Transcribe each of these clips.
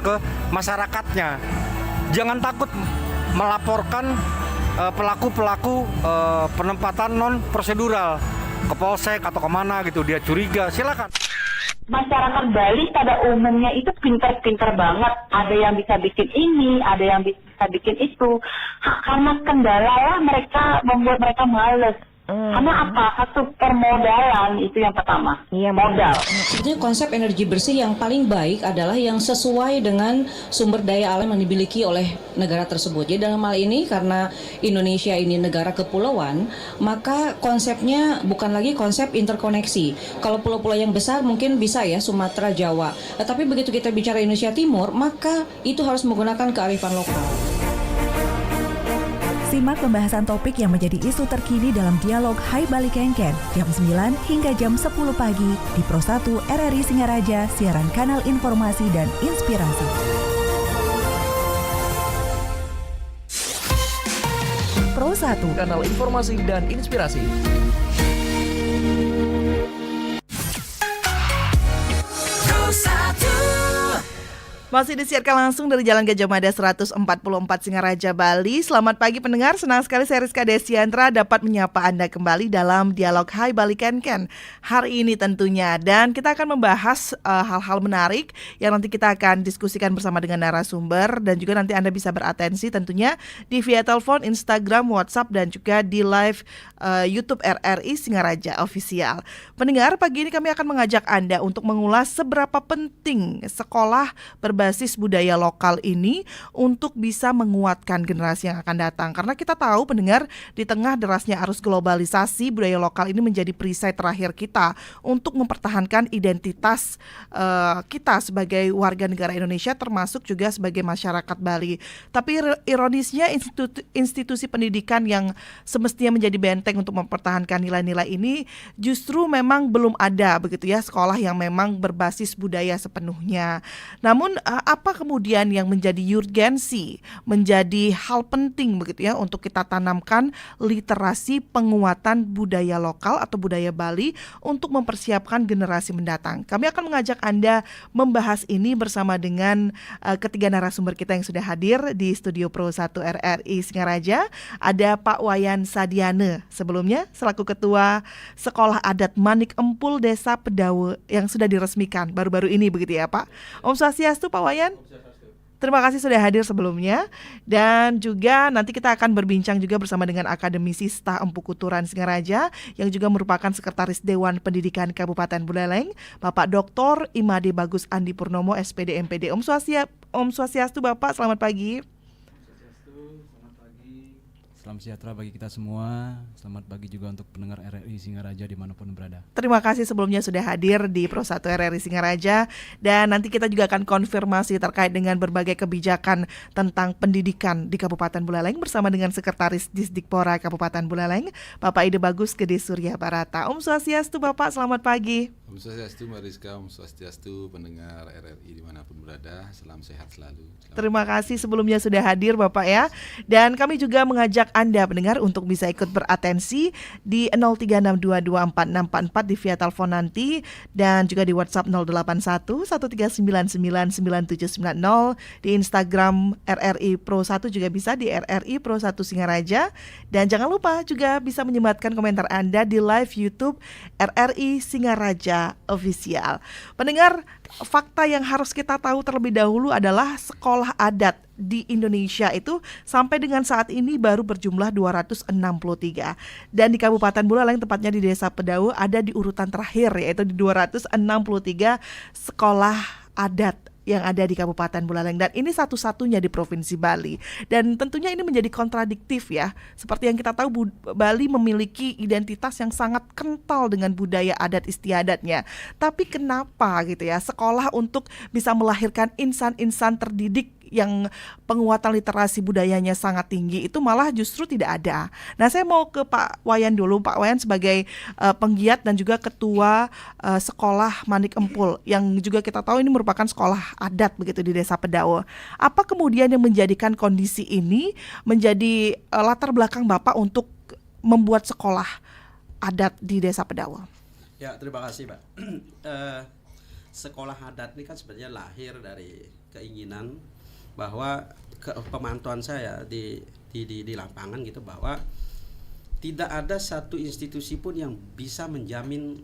ke masyarakatnya. Jangan takut melaporkan pelaku-pelaku penempatan non prosedural ke polsek atau kemana gitu, dia curiga, silakan. Masyarakat Bali pada umumnya itu pintar-pintar banget. Ada yang bisa bikin ini, ada yang bisa bikin itu. Karena kendala lah mereka membuat mereka males. Karena apa? Satu permodalan itu yang pertama. Iya, modal. Sebetulnya konsep energi bersih yang paling baik adalah yang sesuai dengan sumber daya alam yang dimiliki oleh negara tersebut. Jadi dalam hal ini karena Indonesia ini negara kepulauan, maka konsepnya bukan lagi konsep interkoneksi. Kalau pulau-pulau yang besar mungkin bisa ya Sumatera, Jawa. Tetapi begitu kita bicara Indonesia Timur, maka itu harus menggunakan kearifan lokal. Simak pembahasan topik yang menjadi isu terkini dalam dialog Hai Bali Kengken jam 9 hingga jam 10 pagi di Pro 1 RRI Singaraja, siaran kanal informasi dan inspirasi. Pro 1, kanal informasi dan inspirasi. Masih disiarkan langsung dari Jalan Gajah Mada 144 Singaraja, Bali. Selamat pagi pendengar, senang sekali saya Rizka Desiantra dapat menyapa Anda kembali dalam dialog Hai Bali Kenken hari ini tentunya. Dan kita akan membahas hal-hal menarik yang nanti kita akan diskusikan bersama dengan narasumber. Dan juga nanti Anda bisa beratensi tentunya di via telepon, Instagram, WhatsApp, dan juga di live YouTube RRI Singaraja Official. Pendengar, pagi ini kami akan mengajak Anda untuk mengulas seberapa penting sekolah berbasis budaya lokal ini untuk bisa menguatkan generasi yang akan datang. Karena kita tahu pendengar, di tengah derasnya arus globalisasi, budaya lokal ini menjadi perisai terakhir kita untuk mempertahankan identitas kita sebagai warga negara Indonesia, termasuk juga sebagai masyarakat Bali. Tapi ironisnya institusi pendidikan yang semestinya menjadi benteng untuk mempertahankan nilai-nilai ini justru memang belum ada begitu ya, sekolah yang memang berbasis budaya sepenuhnya. Namun apa kemudian yang menjadi urgensi, menjadi hal penting begitu ya untuk kita tanamkan literasi penguatan budaya lokal atau budaya Bali untuk mempersiapkan generasi mendatang. Kami akan mengajak Anda membahas ini bersama dengan ketiga narasumber kita yang sudah hadir di studio Pro 1 RRI Singaraja. Ada Pak Wayan Sadiane, sebelumnya selaku Ketua Sekolah Adat Manik Empul Desa Pedawe yang sudah diresmikan baru-baru ini begitu ya Pak. Om Swastiastu Pak Wayan. Terima kasih sudah hadir sebelumnya. Dan juga nanti kita akan berbincang juga bersama dengan akademisi Stah Empu Kuturan Singaraja yang juga merupakan Sekretaris Dewan Pendidikan Kabupaten Buleleng, Bapak Dr. Imade Bagus Andi Purnomo SPD MPD. Om Swastiastu Bapak, selamat pagi. Salam sejahtera bagi kita semua. Selamat pagi juga untuk pendengar RRI Singaraja dimanapun berada. Terima kasih sebelumnya sudah hadir di Pro 1 RRI Singaraja. Dan nanti kita juga akan konfirmasi terkait dengan berbagai kebijakan tentang pendidikan di Kabupaten Buleleng bersama dengan Sekretaris Disdikpora Kabupaten Buleleng, Bapak Ide Bagus Gede Surya Barata. Om Swastiastu Bapak, selamat pagi. Om Swastiastu Mbak Rizka, Om Swastiastu pendengar RRI dimanapun berada. Salam sehat selalu. Terima kasih sebelumnya sudah hadir Bapak ya. Dan kami juga mengajak Anda pendengar untuk bisa ikut beratensi di 0362246444 di via telepon nanti, dan juga di WhatsApp 081 139999790, di Instagram RRI Pro 1 juga bisa, di RRI Pro 1 Singaraja. Dan jangan lupa juga bisa menyematkan komentar Anda di live YouTube RRI Singaraja Official. Pendengar, fakta yang harus kita tahu terlebih dahulu adalah sekolah adat di Indonesia itu sampai dengan saat ini baru berjumlah 263. Dan di Kabupaten Buleleng, tepatnya di Desa Pedawe, ada di urutan terakhir, yaitu di 263 sekolah adat yang ada di Kabupaten Buleleng, dan ini satu-satunya di Provinsi Bali. Dan tentunya ini menjadi kontradiktif ya. Seperti yang kita tahu, Bali memiliki identitas yang sangat kental dengan budaya adat istiadatnya. Tapi kenapa gitu ya, sekolah untuk bisa melahirkan insan-insan terdidik yang penguatan literasi budayanya sangat tinggi itu malah justru tidak ada. Nah, saya mau ke Pak Wayan dulu. Pak Wayan sebagai penggiat dan juga ketua sekolah Manik Empul yang juga kita tahu ini merupakan sekolah adat begitu di Desa Pedawe. Apa kemudian yang menjadikan kondisi ini menjadi latar belakang Bapak untuk membuat sekolah adat di Desa Pedawe? Ya, terima kasih, Pak. sekolah adat ini kan sebenarnya lahir dari keinginan bahwa pemantauan saya di lapangan gitu, bahwa tidak ada satu institusi pun yang bisa menjamin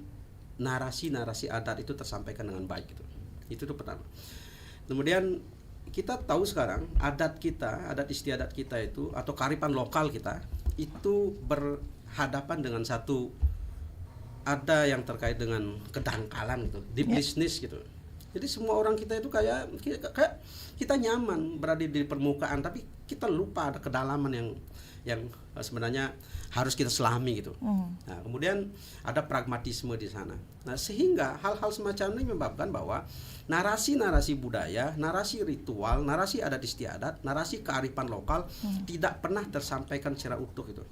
narasi-narasi adat itu tersampaikan dengan baik gitu. Itu pertama. Kemudian kita tahu sekarang adat kita, adat istiadat kita itu atau kearifan lokal kita itu berhadapan dengan satu, ada yang terkait dengan kedangkalan gitu, deep business gitu. Jadi semua orang kita itu kayak kita nyaman berada di permukaan, tapi kita lupa ada kedalaman yang sebenarnya harus kita selami gitu. Nah, kemudian ada pragmatisme di sana. Nah, sehingga hal-hal semacam ini menyebabkan bahwa narasi-narasi budaya, narasi ritual, narasi adat istiadat, narasi kearifan lokal tidak pernah tersampaikan secara utuh gitu.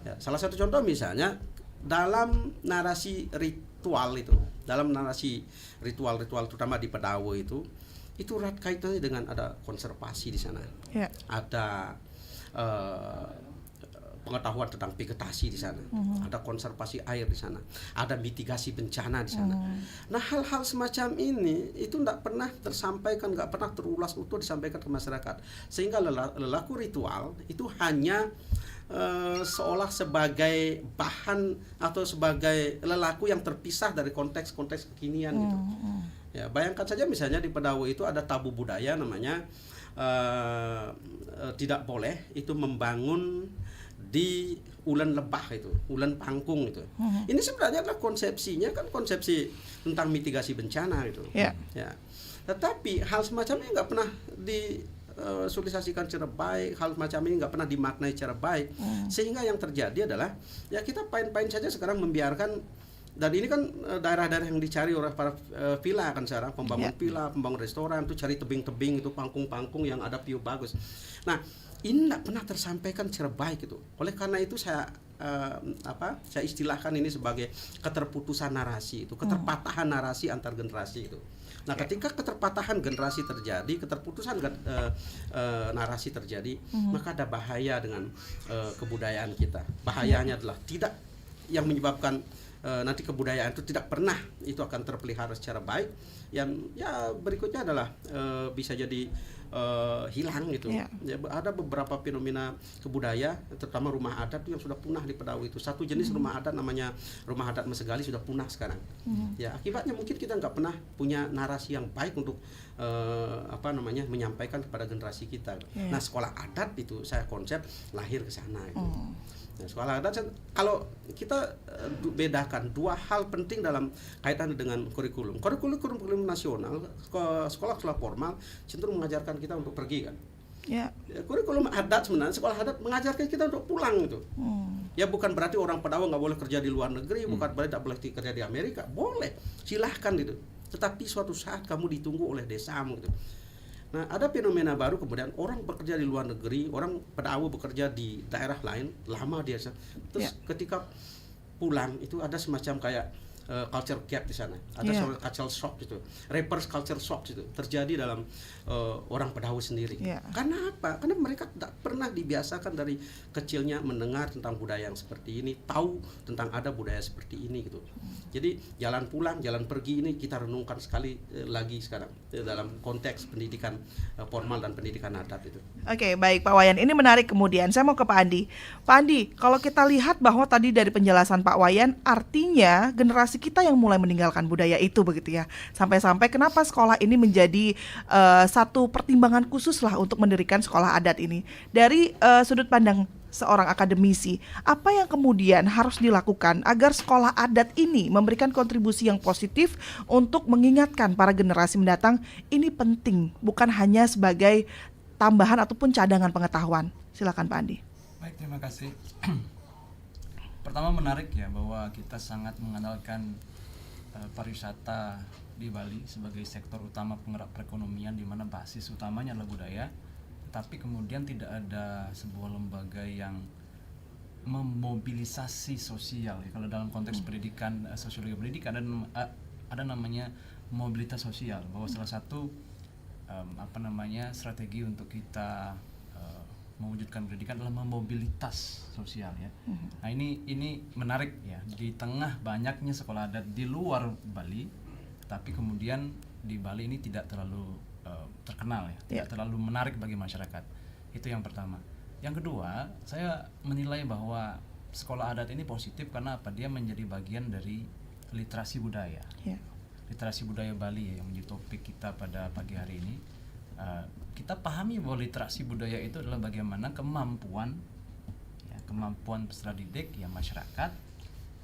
Ya, salah satu contoh misalnya dalam narasi ritual itu, dalam narasi ritual terutama di Pedawe itu erat kaitannya dengan ada konservasi di sana. Ada pengetahuan tentang vegetasi di sana, ada konservasi air di sana, ada mitigasi bencana di sana. Nah, hal-hal semacam ini itu tidak pernah tersampaikan, nggak pernah terulas utuh disampaikan ke masyarakat, sehingga lelaku ritual itu hanya seolah sebagai bahan atau sebagai lelaku yang terpisah dari konteks-konteks kekinian gitu. Ya, bayangkan saja misalnya di Pedawe itu ada tabu budaya namanya tidak boleh itu membangun di ulen lebah itu, ulen pangkung itu. Ini sebenarnya adalah konsepsinya kan konsepsi tentang mitigasi bencana gitu. Ya. Tetapi hal semacam ini nggak pernah disosialisasikan secara baik, hal semacam ini nggak pernah dimaknai secara baik, sehingga yang terjadi adalah ya kita pain-pain saja sekarang membiarkan. Dan ini kan daerah-daerah yang dicari oleh para villa kan sekarang, pembangun villa, pembangun restoran tuh cari tebing-tebing itu, pangkung-pangkung yang ada view bagus. Nah, ini tidak pernah tersampaikan secara baik itu. Oleh karena itu saya istilahkan ini sebagai keterputusan narasi itu, keterpatahan narasi antar generasi itu. Nah, ketika keterpatahan generasi terjadi, keterputusan narasi terjadi, maka ada bahaya dengan kebudayaan kita. Bahayanya adalah tidak yang menyebabkan nanti kebudayaan itu tidak pernah itu akan terpelihara secara baik. Yang ya berikutnya adalah bisa jadi hilang gitu. Ya, ada beberapa fenomena kebudayaan, terutama rumah adat yang sudah punah di Pedawe itu. Satu jenis rumah adat namanya rumah adat Mesegali sudah punah sekarang. Ya, akibatnya mungkin kita nggak pernah punya narasi yang baik untuk menyampaikan kepada generasi kita. Nah, sekolah adat itu saya konsep lahir ke sana gitu. Nah, sekolah adat kalau kita bedakan dua hal penting dalam kaitan dengan kurikulum nasional, sekolah formal cenderung mengajarkan kita untuk pergi kan. Kurikulum adat sebenarnya sekolah adat mengajarkan kita untuk pulang gitu. Ya bukan berarti orang Pedawe nggak boleh kerja di luar negeri, bukan berarti tidak boleh kerja di Amerika, boleh, silahkan gitu. Tetapi suatu saat kamu ditunggu oleh desamu gitu. Nah, ada fenomena baru kemudian orang bekerja di luar negeri, orang Pedawe bekerja di daerah lain, lama dia. Terus ketika pulang itu ada semacam kayak culture gap di sana. Ada culture shock gitu. Rappers culture shock gitu. Terjadi dalam orang Pedawe sendiri. Karena apa? Karena mereka tidak pernah dibiasakan dari kecilnya mendengar tentang budaya yang seperti ini, tahu tentang ada budaya seperti ini gitu. Jadi jalan pulang, jalan pergi ini kita renungkan sekali lagi sekarang dalam konteks pendidikan formal dan pendidikan adat itu. Oke, baik Pak Wayan. Ini menarik kemudian. Saya mau ke Pak Andi. Pak Andi, kalau kita lihat bahwa tadi dari penjelasan Pak Wayan, artinya generasi kita yang mulai meninggalkan budaya itu begitu ya. Sampai-sampai kenapa sekolah ini menjadi satu pertimbangan khusus lah untuk mendirikan sekolah adat ini. Dari sudut pandang seorang akademisi, apa yang kemudian harus dilakukan agar sekolah adat ini memberikan kontribusi yang positif untuk mengingatkan para generasi mendatang ini penting, bukan hanya sebagai tambahan ataupun cadangan pengetahuan. Silakan Pak Andi. Baik, terima kasih. Pertama menarik ya bahwa kita sangat mengandalkan pariwisata di Bali sebagai sektor utama penggerak perekonomian, di mana basis utamanya adalah budaya. Tapi kemudian tidak ada sebuah lembaga yang memobilisasi sosial ya. Kalau dalam konteks pendidikan, sosiologi pendidikan ada namanya mobilitas sosial, bahwa salah satu strategi untuk kita mewujudkan pendidikan adalah memobilitas sosial ya. Nah ini menarik ya, di tengah banyaknya sekolah adat di luar Bali, tapi kemudian di Bali ini tidak terlalu terkenal ya, tidak terlalu menarik bagi masyarakat. Itu yang pertama. Yang kedua, saya menilai bahwa sekolah adat ini positif karena apa? Dia menjadi bagian dari literasi budaya. Literasi budaya Bali yang menjadi topik kita pada pagi hari ini. Kita pahami bahwa literasi budaya itu adalah bagaimana kemampuan peserta didik ya, masyarakat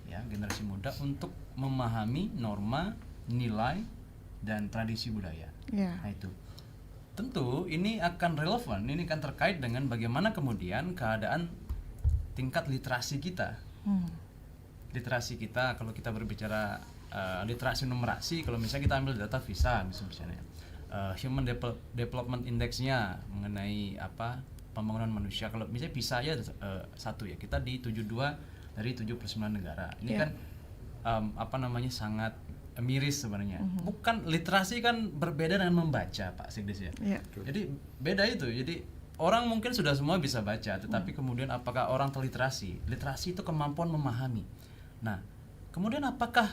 ya, generasi muda untuk memahami norma, nilai dan tradisi budaya. Nah itu tentu ini akan relevan, ini akan terkait dengan bagaimana kemudian keadaan tingkat literasi kita. Literasi kita, kalau kita berbicara literasi numerasi, kalau misalnya kita ambil data VISA misalnya, Human Development Index-nya mengenai pembangunan manusia, kalau misalnya PISA aja satu ya, kita di 72 dari 79 negara. Ini kan sangat miris sebenarnya. Bukan, literasi kan berbeda dengan membaca, Pak Sekdes ya. Jadi beda itu. Jadi orang mungkin sudah semua bisa baca, tetapi kemudian apakah orang terliterasi? Literasi itu kemampuan memahami. Nah, kemudian apakah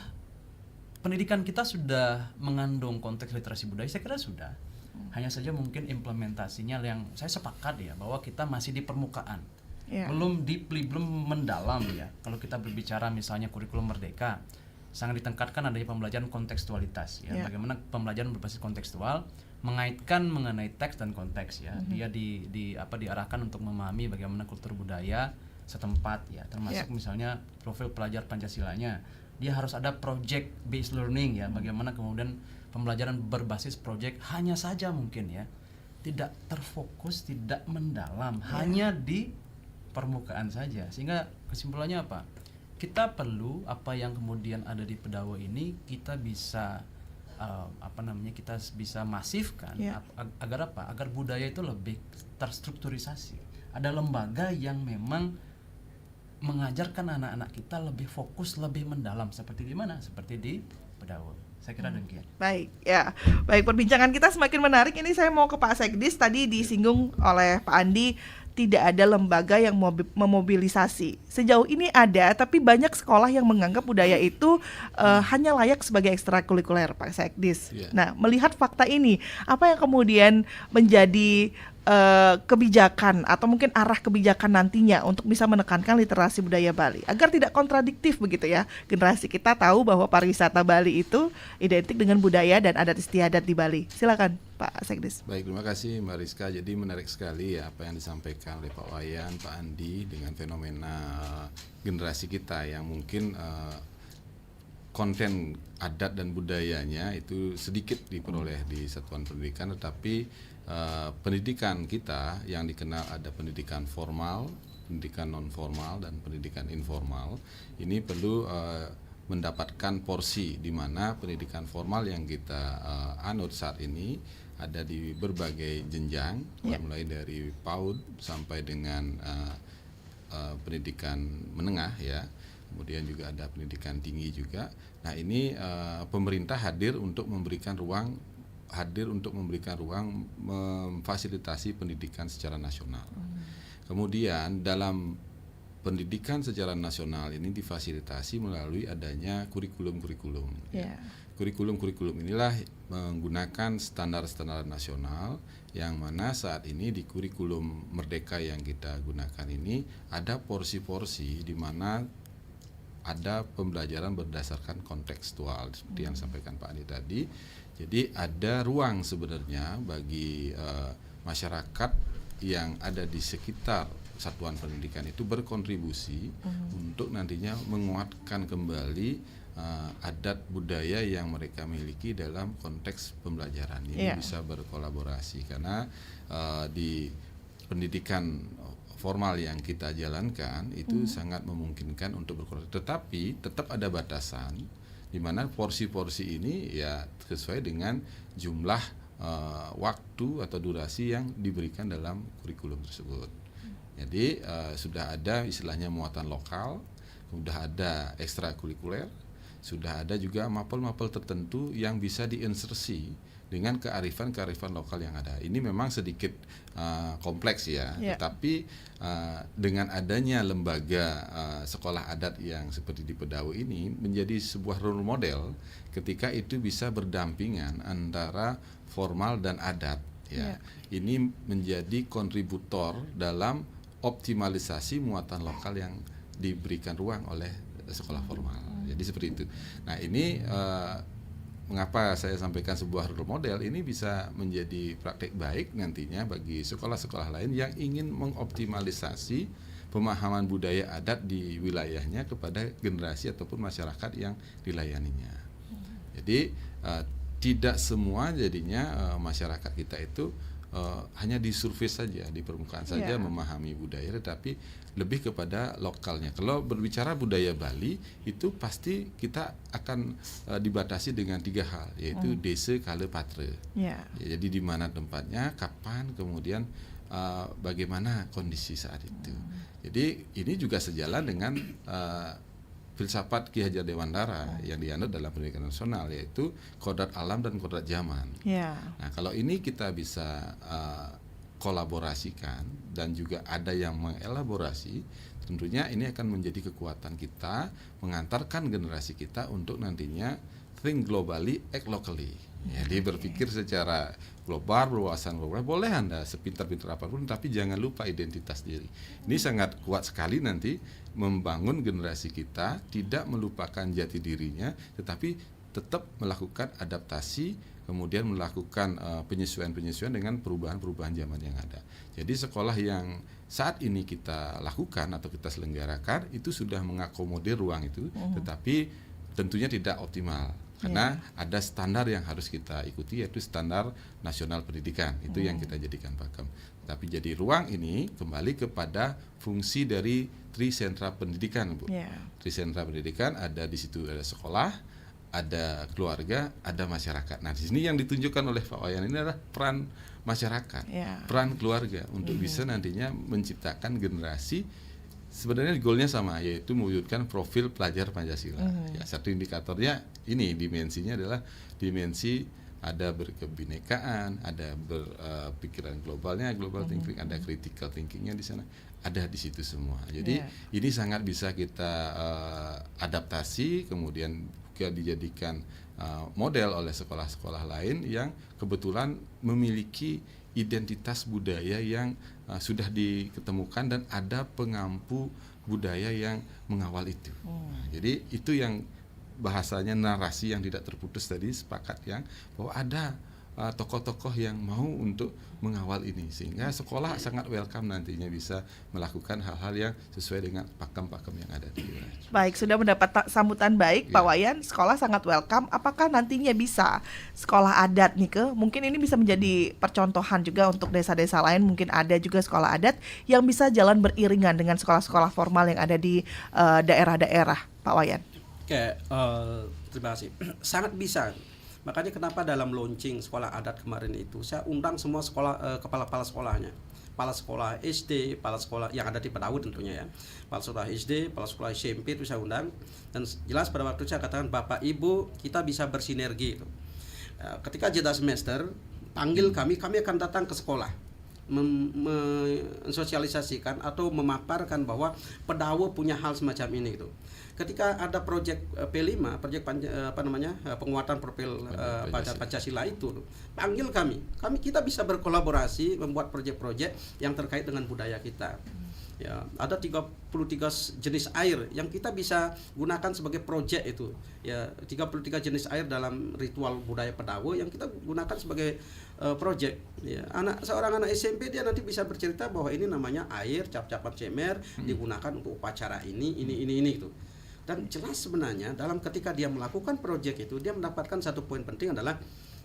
pendidikan kita sudah mengandung konteks literasi budaya? Saya kira sudah. Hanya saja mungkin implementasinya yang saya sepakat ya, bahwa kita masih di permukaan. Belum deeply, belum mendalam ya. Kalau kita berbicara misalnya kurikulum Merdeka, sangat ditingkatkan adanya pembelajaran kontekstualitas ya. Bagaimana pembelajaran berbasis kontekstual mengaitkan mengenai teks dan konteks ya. Dia diarahkan untuk memahami bagaimana kultur budaya setempat ya, termasuk misalnya profil pelajar Pancasilanya. Dia harus ada project based learning ya, bagaimana kemudian pembelajaran berbasis project, hanya saja mungkin ya tidak terfokus, tidak mendalam, hanya di permukaan saja. Sehingga kesimpulannya apa? Kita perlu apa yang kemudian ada di Pedawa ini kita bisa kita bisa masifkan agar apa? Agar budaya itu lebih terstrukturisasi. Ada lembaga yang memang mengajarkan anak-anak kita lebih fokus, lebih mendalam, seperti di mana? Seperti di Pedawa. Saya kira demikian. Baik, ya. Baik, perbincangan kita semakin menarik. Ini saya mau ke Pak Sekdis. Tadi disinggung oleh Pak Andi, tidak ada lembaga yang memobilisasi. Sejauh ini ada, tapi banyak sekolah yang menganggap budaya itu hanya layak sebagai ekstrakurikuler, Pak Sekdis. Nah, melihat fakta ini, apa yang kemudian menjadi kebijakan atau mungkin arah kebijakan nantinya untuk bisa menekankan literasi budaya Bali agar tidak kontradiktif begitu ya? Generasi kita tahu bahwa pariwisata Bali itu identik dengan budaya dan adat istiadat di Bali. Silakan Pak Sekdis. Baik, terima kasih Mbak Rizka. Jadi menarik sekali ya apa yang disampaikan oleh Pak Wayan, Pak Andi dengan fenomena generasi kita yang mungkin konten adat dan budayanya itu sedikit diperoleh di satuan pendidikan, tetapi pendidikan kita yang dikenal ada pendidikan formal, pendidikan non formal dan pendidikan informal. Ini perlu mendapatkan porsi di mana pendidikan formal yang kita anut saat ini ada di berbagai jenjang, mulai dari PAUD sampai dengan pendidikan menengah ya. Kemudian juga ada pendidikan tinggi juga. Nah, ini pemerintah hadir untuk memberikan ruang memfasilitasi pendidikan secara nasional. Kemudian dalam pendidikan secara nasional ini difasilitasi melalui adanya kurikulum-kurikulum. Kurikulum-kurikulum inilah menggunakan standar-standar nasional yang mana saat ini di kurikulum Merdeka yang kita gunakan ini ada porsi-porsi di mana ada pembelajaran berdasarkan kontekstual seperti yang disampaikan Pak Andi tadi. Jadi ada ruang sebenarnya bagi masyarakat yang ada di sekitar satuan pendidikan itu berkontribusi untuk nantinya menguatkan kembali adat budaya yang mereka miliki dalam konteks pembelajaran. Ini bisa berkolaborasi karena di pendidikan formal yang kita jalankan itu sangat memungkinkan untuk berkolaborasi, tetapi tetap ada batasan di mana porsi-porsi ini ya sesuai dengan jumlah waktu atau durasi yang diberikan dalam kurikulum tersebut. Jadi sudah ada istilahnya muatan lokal, sudah ada ekstrakurikuler, sudah ada juga mapel-mapel tertentu yang bisa diinsersi dengan kearifan lokal yang ada. Ini memang sedikit kompleks ya, tetapi dengan adanya lembaga sekolah adat yang seperti di Pedawo ini menjadi sebuah role model ketika itu bisa berdampingan antara formal dan adat ya. Ini menjadi kontributor dalam optimalisasi muatan lokal yang diberikan ruang oleh sekolah formal. Jadi seperti itu. Nah, ini mengapa saya sampaikan sebuah role model ini bisa menjadi praktik baik nantinya bagi sekolah-sekolah lain yang ingin mengoptimalisasi pemahaman budaya adat di wilayahnya kepada generasi ataupun masyarakat yang dilayaninya. Jadi tidak semua jadinya masyarakat kita itu hanya di surface saja, di permukaan saja memahami budaya, tetapi lebih kepada lokalnya. Kalau berbicara budaya Bali, itu pasti kita akan dibatasi dengan 3 hal, yaitu desa, kala, patra. Ya, jadi di mana tempatnya, kapan, kemudian bagaimana kondisi saat itu. Jadi ini juga sejalan dengan filsafat Ki Hajar Dewantara yang dianut dalam pendidikan nasional, yaitu kodrat alam dan kodrat zaman. Nah, kalau ini kita bisa kolaborasikan dan juga ada yang mengelaborasi, tentunya ini akan menjadi kekuatan kita mengantarkan generasi kita untuk nantinya think globally, act locally. Jadi berpikir secara global, berwawasan global. Boleh Anda sepintar-pintar apapun, tapi jangan lupa identitas diri. Ini sangat kuat sekali nanti membangun generasi kita tidak melupakan jati dirinya, tetapi tetap melakukan adaptasi, kemudian melakukan penyesuaian-penyesuaian dengan perubahan-perubahan zaman yang ada. Jadi sekolah yang saat ini kita lakukan atau kita selenggarakan itu sudah mengakomodir ruang itu, tetapi tentunya tidak optimal. Karena ada standar yang harus kita ikuti, yaitu standar nasional pendidikan. Itu yang kita jadikan pakem. Tapi jadi ruang ini kembali kepada fungsi dari trisentra pendidikan, Bu. Trisentra pendidikan ada di situ, ada sekolah, ada keluarga, ada masyarakat. Nah, di sini yang ditunjukkan oleh Pak Wayan ini adalah peran masyarakat, peran keluarga untuk bisa nantinya menciptakan generasi. Sebenarnya goalnya sama, yaitu mewujudkan profil pelajar Pancasila. Ya, satu indikatornya ini dimensinya adalah dimensi ada berkebinekaan, ada berpikiran globalnya, global thinking, ada critical thinkingnya di sana, ada di situ semua. Jadi ini sangat bisa kita adaptasi, kemudian juga dijadikan model oleh sekolah-sekolah lain yang kebetulan memiliki identitas budaya yang sudah diketemukan dan ada pengampu budaya yang mengawal itu. Jadi itu yang bahasanya narasi yang tidak terputus tadi, sepakat yang bahwa ada tokoh-tokoh yang mau untuk mengawal ini, sehingga sekolah sangat welcome nantinya bisa melakukan hal-hal yang sesuai dengan pakem-pakem yang ada di wilayah. Baik, sudah mendapat sambutan baik Pak Wayan, sekolah sangat welcome. Apakah nantinya bisa sekolah adat nih mungkin ini bisa menjadi percontohan juga untuk desa-desa lain, mungkin ada juga sekolah adat yang bisa jalan beriringan dengan sekolah-sekolah formal yang ada di daerah-daerah, Pak Wayan? Oke, terima kasih. Sangat bisa. Makanya kenapa dalam launching sekolah adat kemarin itu saya undang semua sekolah, kepala-kepala sekolahnya, kepala sekolah SD, kepala sekolah yang ada di Pedawo tentunya ya, kepala sekolah SD, kepala sekolah SMP itu saya undang, dan jelas pada waktu saya katakan Bapak Ibu kita bisa bersinergi itu. Ketika jeda semester panggil kami akan datang ke sekolah mensosialisasikan atau memaparkan bahwa Pedawo punya hal semacam ini gitu. Ketika ada proyek P5, proyek penguatan profil Pancasila itu, panggil kami kita bisa berkolaborasi membuat proyek-proyek yang terkait dengan budaya kita. Ya, ada 33 jenis air yang kita bisa gunakan sebagai proyek itu. Ya, 33 jenis air dalam ritual budaya Pedawo yang kita gunakan sebagai proyek. Ya, seorang anak SMP dia nanti bisa bercerita bahwa ini namanya air cap-capan cemer digunakan untuk upacara ini itu. Dan jelas sebenarnya dalam ketika dia melakukan proyek itu dia mendapatkan satu poin penting adalah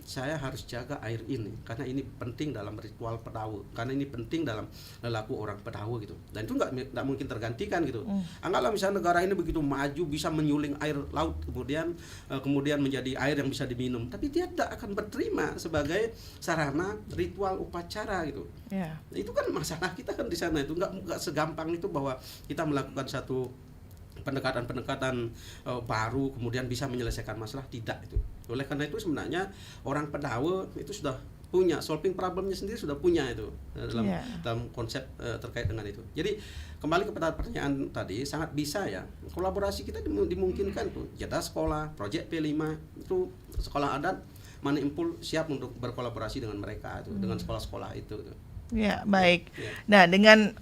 saya harus jaga air ini karena ini penting dalam ritual Pedawo, karena ini penting dalam lelaku orang Pedawo gitu. Dan itu nggak mungkin tergantikan gitu. Anggaplah misalnya negara ini begitu maju bisa menyuling air laut kemudian menjadi air yang bisa diminum, tapi dia tidak akan berterima sebagai sarana ritual upacara gitu. Itu kan masalah kita kan di sana itu nggak segampang itu bahwa kita melakukan satu pendekatan baru kemudian bisa menyelesaikan masalah, tidak itu. Oleh karena itu sebenarnya orang Pedawe itu sudah punya solving problemnya sendiri, sudah punya itu dalam konsep terkait dengan itu. Jadi kembali kepada pertanyaan tadi, sangat bisa ya kolaborasi kita dimungkinkan tuh. Jatah sekolah, proyek P5 itu sekolah adat Mane Impul siap untuk berkolaborasi dengan mereka itu, dengan sekolah-sekolah itu. Ya, baik. Nah, dengan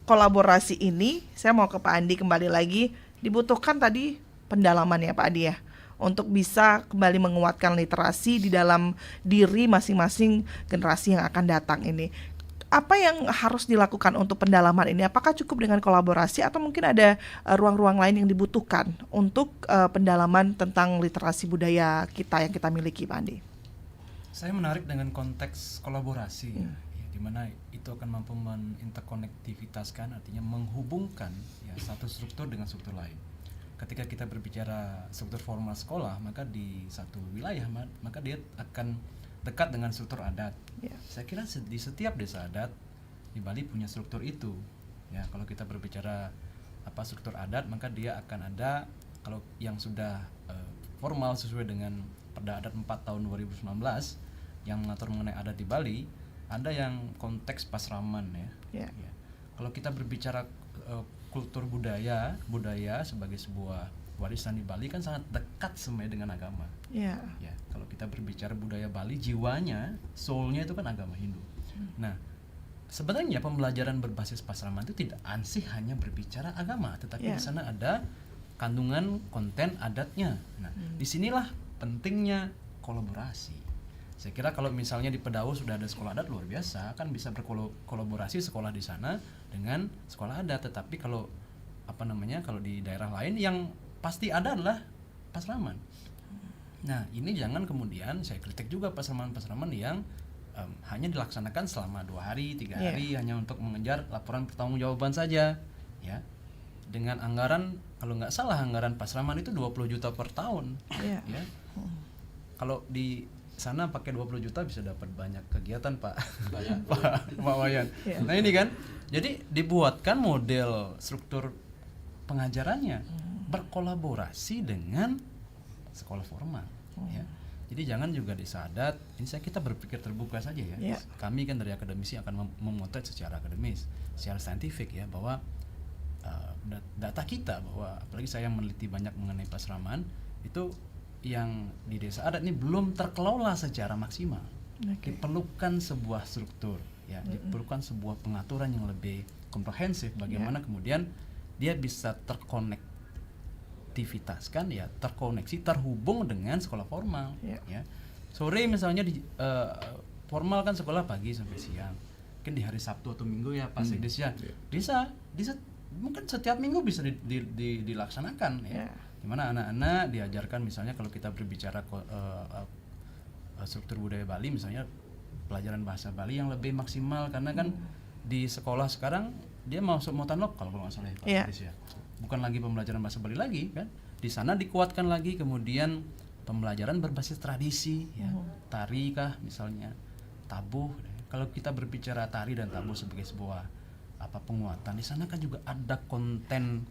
kolaborasi ini, saya mau ke Pak Andi kembali lagi. Dibutuhkan tadi pendalaman ya Pak Andi ya, untuk bisa kembali menguatkan literasi di dalam diri masing-masing generasi yang akan datang ini. Apa yang harus dilakukan untuk pendalaman ini? Apakah cukup dengan kolaborasi atau mungkin ada ruang-ruang lain yang dibutuhkan untuk pendalaman tentang literasi budaya kita yang kita miliki, Pak Andi? Saya menarik dengan konteks kolaborasi, di mana itu akan mampu menginterkonektivitaskan, artinya menghubungkan ya satu struktur dengan struktur lain. Ketika kita berbicara struktur formal sekolah, maka di satu wilayah maka dia akan dekat dengan struktur adat. Saya kira di setiap desa adat di Bali punya struktur itu. Ya, kalau kita berbicara struktur adat, maka dia akan ada, kalau yang sudah formal sesuai dengan Perda Adat 4 tahun 2019 yang mengatur mengenai adat di Bali, ada yang konteks pasraman ya. Kalau kita berbicara kultur budaya sebagai sebuah warisan di Bali kan sangat dekat sebenarnya dengan agama. Ya, kalau kita berbicara budaya Bali, jiwanya, soulnya itu kan agama Hindu. Nah, sebenarnya pembelajaran berbasis pasraman itu tidak ansih hanya berbicara agama, tetapi di sana ada kandungan konten adatnya. Nah, disinilah pentingnya kolaborasi. Saya kira kalau misalnya di Pedawe sudah ada sekolah adat, luar biasa, kan bisa berkolaborasi sekolah di sana dengan sekolah adat. Tetapi kalau kalau di daerah lain yang pasti ada adalah pasraman. Nah, ini jangan kemudian saya kritik juga pasraman-pasraman yang hanya dilaksanakan selama 2 hari, 3 hari hanya untuk mengejar laporan pertanggungjawaban saja, ya. Dengan anggaran, kalau nggak salah anggaran pasraman itu 20 juta per tahun, ya. Kalau di sana pakai 20 juta bisa dapat banyak kegiatan, Pak. Pak Wayan. Nah, ini kan, jadi dibuatkan model struktur pengajarannya berkolaborasi dengan sekolah formal, ya. Jadi jangan juga desa adat, ini kita berpikir terbuka saja ya. Kami kan dari akademisi akan memotret secara akademis, secara saintifik ya, bahwa data kita, bahwa apalagi saya meneliti banyak mengenai pasraman, itu yang di desa adat ini belum terkelola secara maksimal. Diperlukan sebuah struktur, ya, diperlukan sebuah pengaturan yang lebih komprehensif bagaimana kemudian dia bisa terkonektivitaskan, ya, terkoneksi, terhubung dengan sekolah formal, ya. Sore misalnya di formal kan sekolah pagi sampai siang. Mungkin di hari Sabtu atau Minggu ya pas bisa mungkin setiap minggu bisa dilaksanakan, ya. Dimana anak-anak diajarkan, misalnya kalau kita berbicara struktur budaya Bali, misalnya pelajaran bahasa Bali yang lebih maksimal, karena kan di sekolah sekarang dia masuk muatan lokal kalau nggak salah ya, bukan lagi pembelajaran bahasa Bali lagi kan, di sana dikuatkan lagi kemudian pembelajaran berbasis tradisi, ya. Tari kah misalnya, tabuh. Kalau kita berbicara tari dan tabuh sebagai sebuah penguatan, di sana kan juga ada konten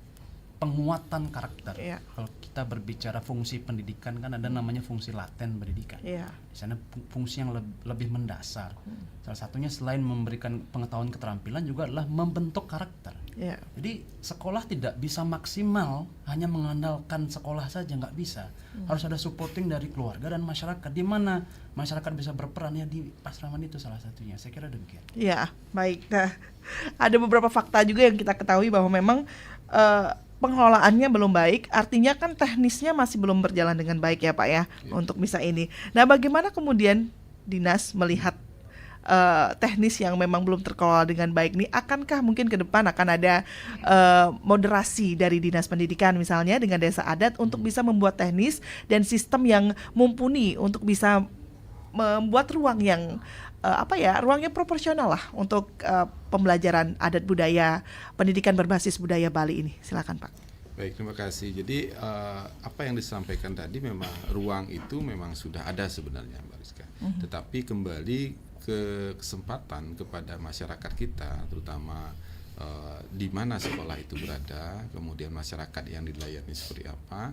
penguatan karakter. Kalau kita berbicara fungsi pendidikan kan ada namanya fungsi laten pendidikan. Di sana fungsi yang lebih mendasar. Salah satunya selain memberikan pengetahuan keterampilan juga adalah membentuk karakter. Jadi sekolah tidak bisa maksimal hanya mengandalkan sekolah saja, nggak bisa. Harus ada supporting dari keluarga dan masyarakat. Di mana masyarakat bisa berperan, ya di pasraman itu salah satunya. Saya kira demikian. Ya, baik. Nah, ada beberapa fakta juga yang kita ketahui bahwa memang pengelolaannya belum baik, artinya kan teknisnya masih belum berjalan dengan baik ya Pak ya, untuk bisa ini. Nah, bagaimana kemudian Dinas melihat teknis yang memang belum terkelola dengan baik nih? Akankah mungkin ke depan akan ada moderasi dari Dinas Pendidikan misalnya dengan desa adat untuk bisa membuat teknis dan sistem yang mumpuni untuk bisa membuat ruang yang ruangnya proporsional lah untuk pembelajaran adat budaya, pendidikan berbasis budaya Bali ini. Silakan Pak. Baik, terima kasih. Jadi apa yang disampaikan tadi memang ruang itu memang sudah ada sebenarnya, Mbak Rizka. Tetapi kembali ke kesempatan kepada masyarakat kita, terutama di mana sekolah itu berada, kemudian masyarakat yang dilayani seperti apa,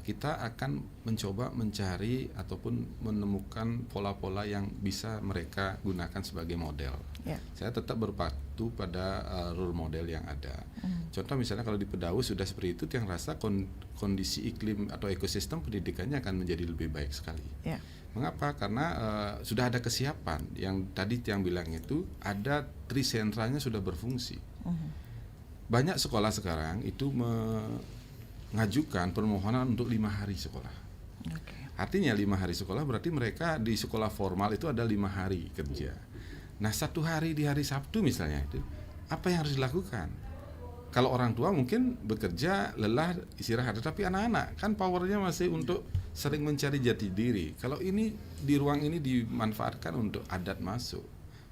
kita akan mencoba mencari ataupun menemukan pola-pola yang bisa mereka gunakan sebagai model. Saya tetap berpatu pada role model yang ada. Contoh misalnya kalau di Pedau sudah seperti itu, yang rasa kondisi iklim atau ekosistem pendidikannya akan menjadi lebih baik sekali. Mengapa? Karena sudah ada kesiapan. Yang tadi yang bilang itu ada trisentranya sudah berfungsi. Banyak sekolah sekarang itu mengajukan permohonan untuk 5 hari sekolah. Artinya 5 hari sekolah berarti mereka di sekolah formal itu ada 5 hari kerja. Nah 1 hari di hari Sabtu misalnya itu apa yang harus dilakukan? Kalau orang tua mungkin bekerja lelah istirahat, tetapi anak-anak kan powernya masih untuk sering mencari jati diri. Kalau ini di ruang ini dimanfaatkan untuk adat masuk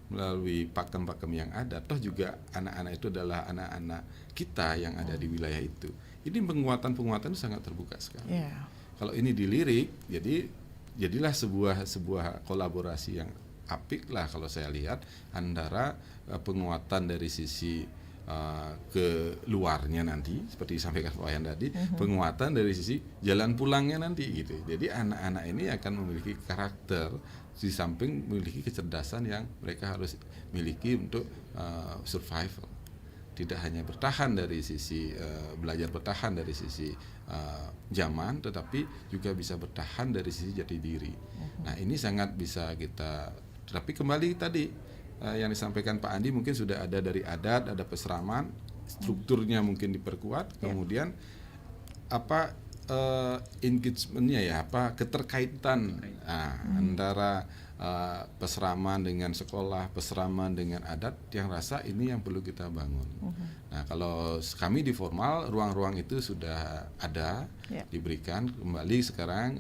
melalui pakem-pakem yang ada, toh juga anak-anak itu adalah anak-anak kita yang ada di wilayah itu. Ini penguatan sangat terbuka sekali. Kalau ini dilirik, jadilah sebuah kolaborasi yang apik lah kalau saya lihat antara penguatan dari sisi keluarnya nanti seperti disampaikan Pak Wayan tadi, penguatan dari sisi jalan pulangnya nanti gitu. Jadi anak-anak ini akan memiliki karakter di samping memiliki kecerdasan yang mereka harus miliki untuk survival. Tidak hanya bertahan dari sisi belajar bertahan dari sisi zaman, tetapi juga bisa bertahan dari sisi jati diri. Nah ini sangat bisa kita. Tapi kembali tadi yang disampaikan Pak Andi mungkin sudah ada dari adat, ada peseraman, strukturnya mungkin diperkuat, kemudian apa engagementnya ya, apa keterkaitan antara peseraman dengan sekolah, peseraman dengan adat, yang rasa ini yang perlu kita bangun. Nah kalau kami di formal ruang-ruang itu sudah ada, diberikan kembali sekarang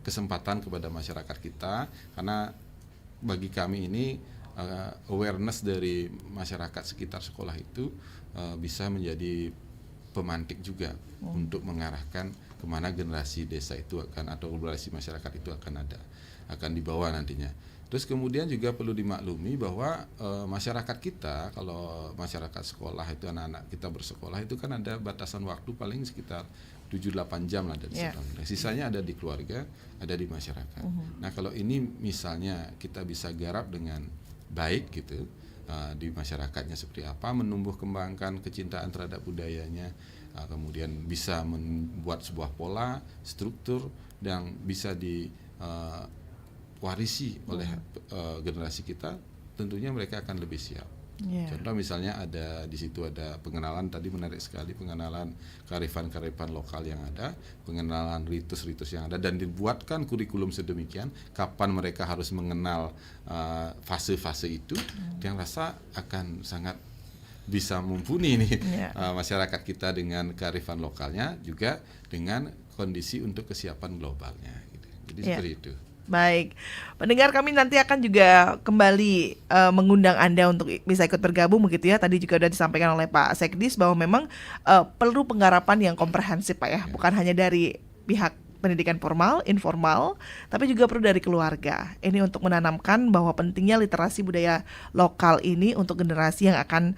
kesempatan kepada masyarakat kita, karena bagi kami ini awareness dari masyarakat sekitar sekolah itu bisa menjadi pemantik juga untuk mengarahkan kemana generasi desa itu akan atau generasi masyarakat itu akan dibawa nantinya. Terus kemudian juga perlu dimaklumi bahwa masyarakat kita, kalau masyarakat sekolah itu anak-anak kita bersekolah itu kan ada batasan waktu paling sekitar 7-8 jam lah dari sekolah. Sisanya ada di keluarga, ada di masyarakat. Nah kalau ini misalnya kita bisa garap dengan baik gitu di masyarakatnya seperti apa, menumbuh kembangkan kecintaan terhadap budayanya, kemudian bisa membuat sebuah pola, struktur yang bisa diwarisi oleh generasi kita, tentunya mereka akan lebih siap. Contoh misalnya ada di situ ada pengenalan, tadi menarik sekali, pengenalan kearifan-kearifan lokal yang ada, pengenalan ritus-ritus yang ada, dan dibuatkan kurikulum sedemikian kapan mereka harus mengenal fase-fase itu, yang rasa akan sangat bisa mumpuni nih masyarakat kita dengan kearifan lokalnya juga dengan kondisi untuk kesiapan globalnya gitu. Jadi seperti itu. Baik, pendengar kami nanti akan juga kembali mengundang Anda untuk bisa ikut bergabung begitu ya. Tadi juga sudah disampaikan oleh Pak Sekdis bahwa memang perlu penggarapan yang komprehensif Pak ya, bukan hanya dari pihak pendidikan formal, informal, tapi juga perlu dari keluarga. Ini untuk menanamkan bahwa pentingnya literasi budaya lokal ini untuk generasi yang akan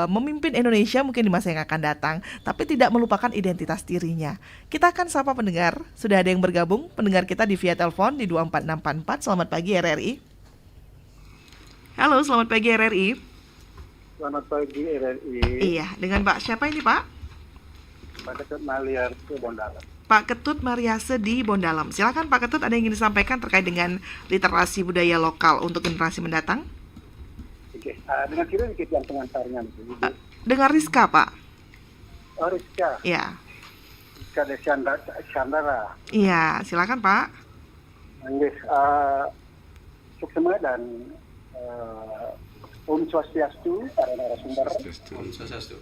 memimpin Indonesia mungkin di masa yang akan datang, tapi tidak melupakan identitas dirinya. Kita akan sapa pendengar, sudah ada yang bergabung, pendengar kita di via telepon di 24644. Selamat pagi RRI. Halo, selamat pagi RRI. Selamat pagi RRI. Iya, dengan Pak siapa ini Pak? Pak Ketut Mariase Bondalam. Pak Ketut Mariase di Bondalam. Silakan Pak Ketut, ada yang ingin disampaikan terkait dengan literasi budaya lokal untuk generasi mendatang? Oke, dengan kira yang pengantarnya. Dengan Rizka Pak. Oh Rizka. Iya. Rizka Desyandara. Iya, silakan Pak. Yes, Suksema dan Om Swastiastu, para narasumber. Om Swastiastu.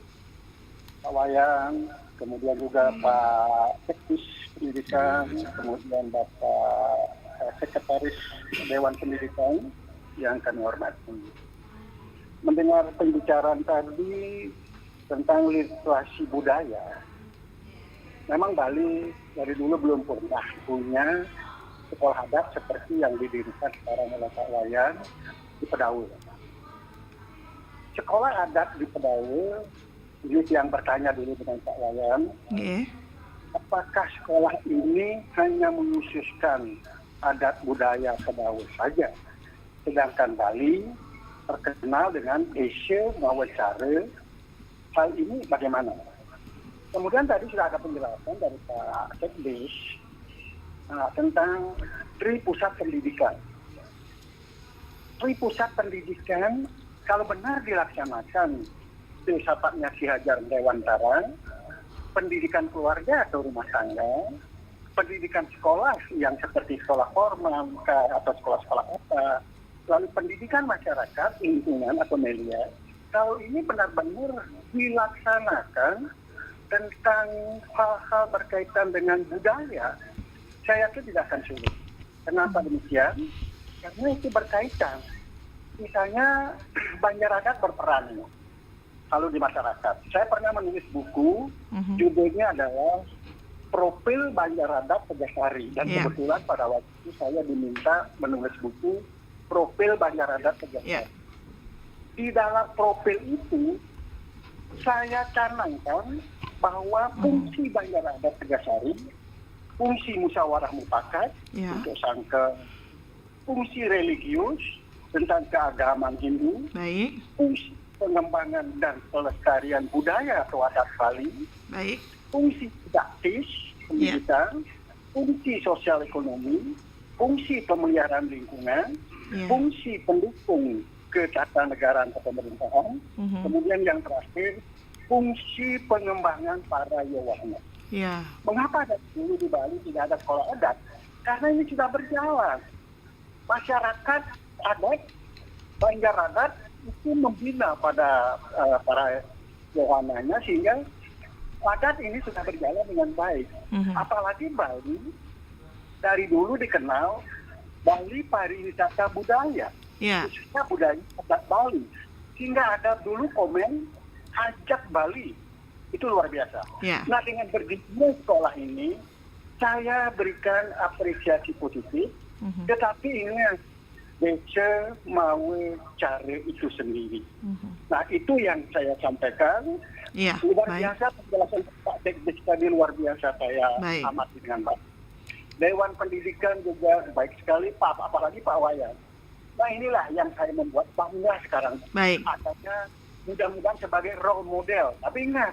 Pak Wayan, kemudian juga Pak Sekdis Pendidikan, kemudian Bapak Sekretaris Dewan Pendidikan yang kami hormati. Mendengar pembicaraan tadi tentang literasi budaya, memang Bali dari dulu belum pernah punya sekolah adat seperti yang didirikan sekarang oleh Pak Wayan di Pedau. Sekolah adat di Pedau, ini yang bertanya dulu dengan Pak Wayan, apakah sekolah ini hanya mengkhususkan adat budaya Kedawe saja, sedangkan Bali terkenal dengan Asia mawa cara. Hal ini bagaimana? Kemudian tadi sudah ada penjelasan dari Pak Sekdes tentang Tri Pusat Pendidikan. Tri Pusat Pendidikan kalau benar dilaksanakan filsafatnya Ki Hajar Dewantara, pendidikan keluarga atau rumah tangga, pendidikan sekolah yang seperti sekolah formal atau sekolah-sekolah apa, lalu pendidikan masyarakat, lingkungan atau media, kalau ini benar-benar dilaksanakan tentang hal-hal berkaitan dengan budaya, saya yakin tidak akan sulit. Kenapa demikian? Karena itu berkaitan. Misalnya Banjar Adat berperan kalau di masyarakat. Saya pernah menulis buku, judulnya adalah Profil Banjar Adat Tegasari. Dan kebetulan pada waktu itu saya diminta menulis buku Profil Banjar Adat Tegasari. Di dalam profil itu, saya canangkan bahwa fungsi Banjar Adat Tegasari, fungsi musyawarah mufakat untuk sangka, fungsi religius tentang keagamaan Hindu, fungsi pengembangan dan pelestarian budaya atau adat Bali, fungsi didaktis pendidikan, fungsi sosial ekonomi, fungsi pemeliharaan lingkungan, fungsi pendukung ketatanegaraan kepemerintahan, kemudian yang terakhir fungsi pengembangan para yawana. Mengapa dulu di Bali tidak ada sekolah adat? Karena ini sudah berjalan. Masyarakat adat, Banjar Adat itu membina pada para yawananya sehingga adat ini sudah berjalan dengan baik. Apalagi Bali dari dulu dikenal Bali pariwisata budaya. Khususnya budaya adat Bali. Sehingga ada dulu komen ajak Bali. Itu luar biasa. Nah, dengan berdirinya sekolah ini, saya berikan apresiasi positif, tetapi ingat, desa mau cara itu sendiri. Nah, itu yang saya sampaikan. Luar biasa penjelasan Pak Sekdes tadi, luar biasa, saya amati dengan baik. Dewan Pendidikan juga baik sekali, Pak, apalagi Pak Wayan. Nah, inilah yang saya membuat bangga sekarang. Adanya mudah-mudahan sebagai role model. Tapi ingat,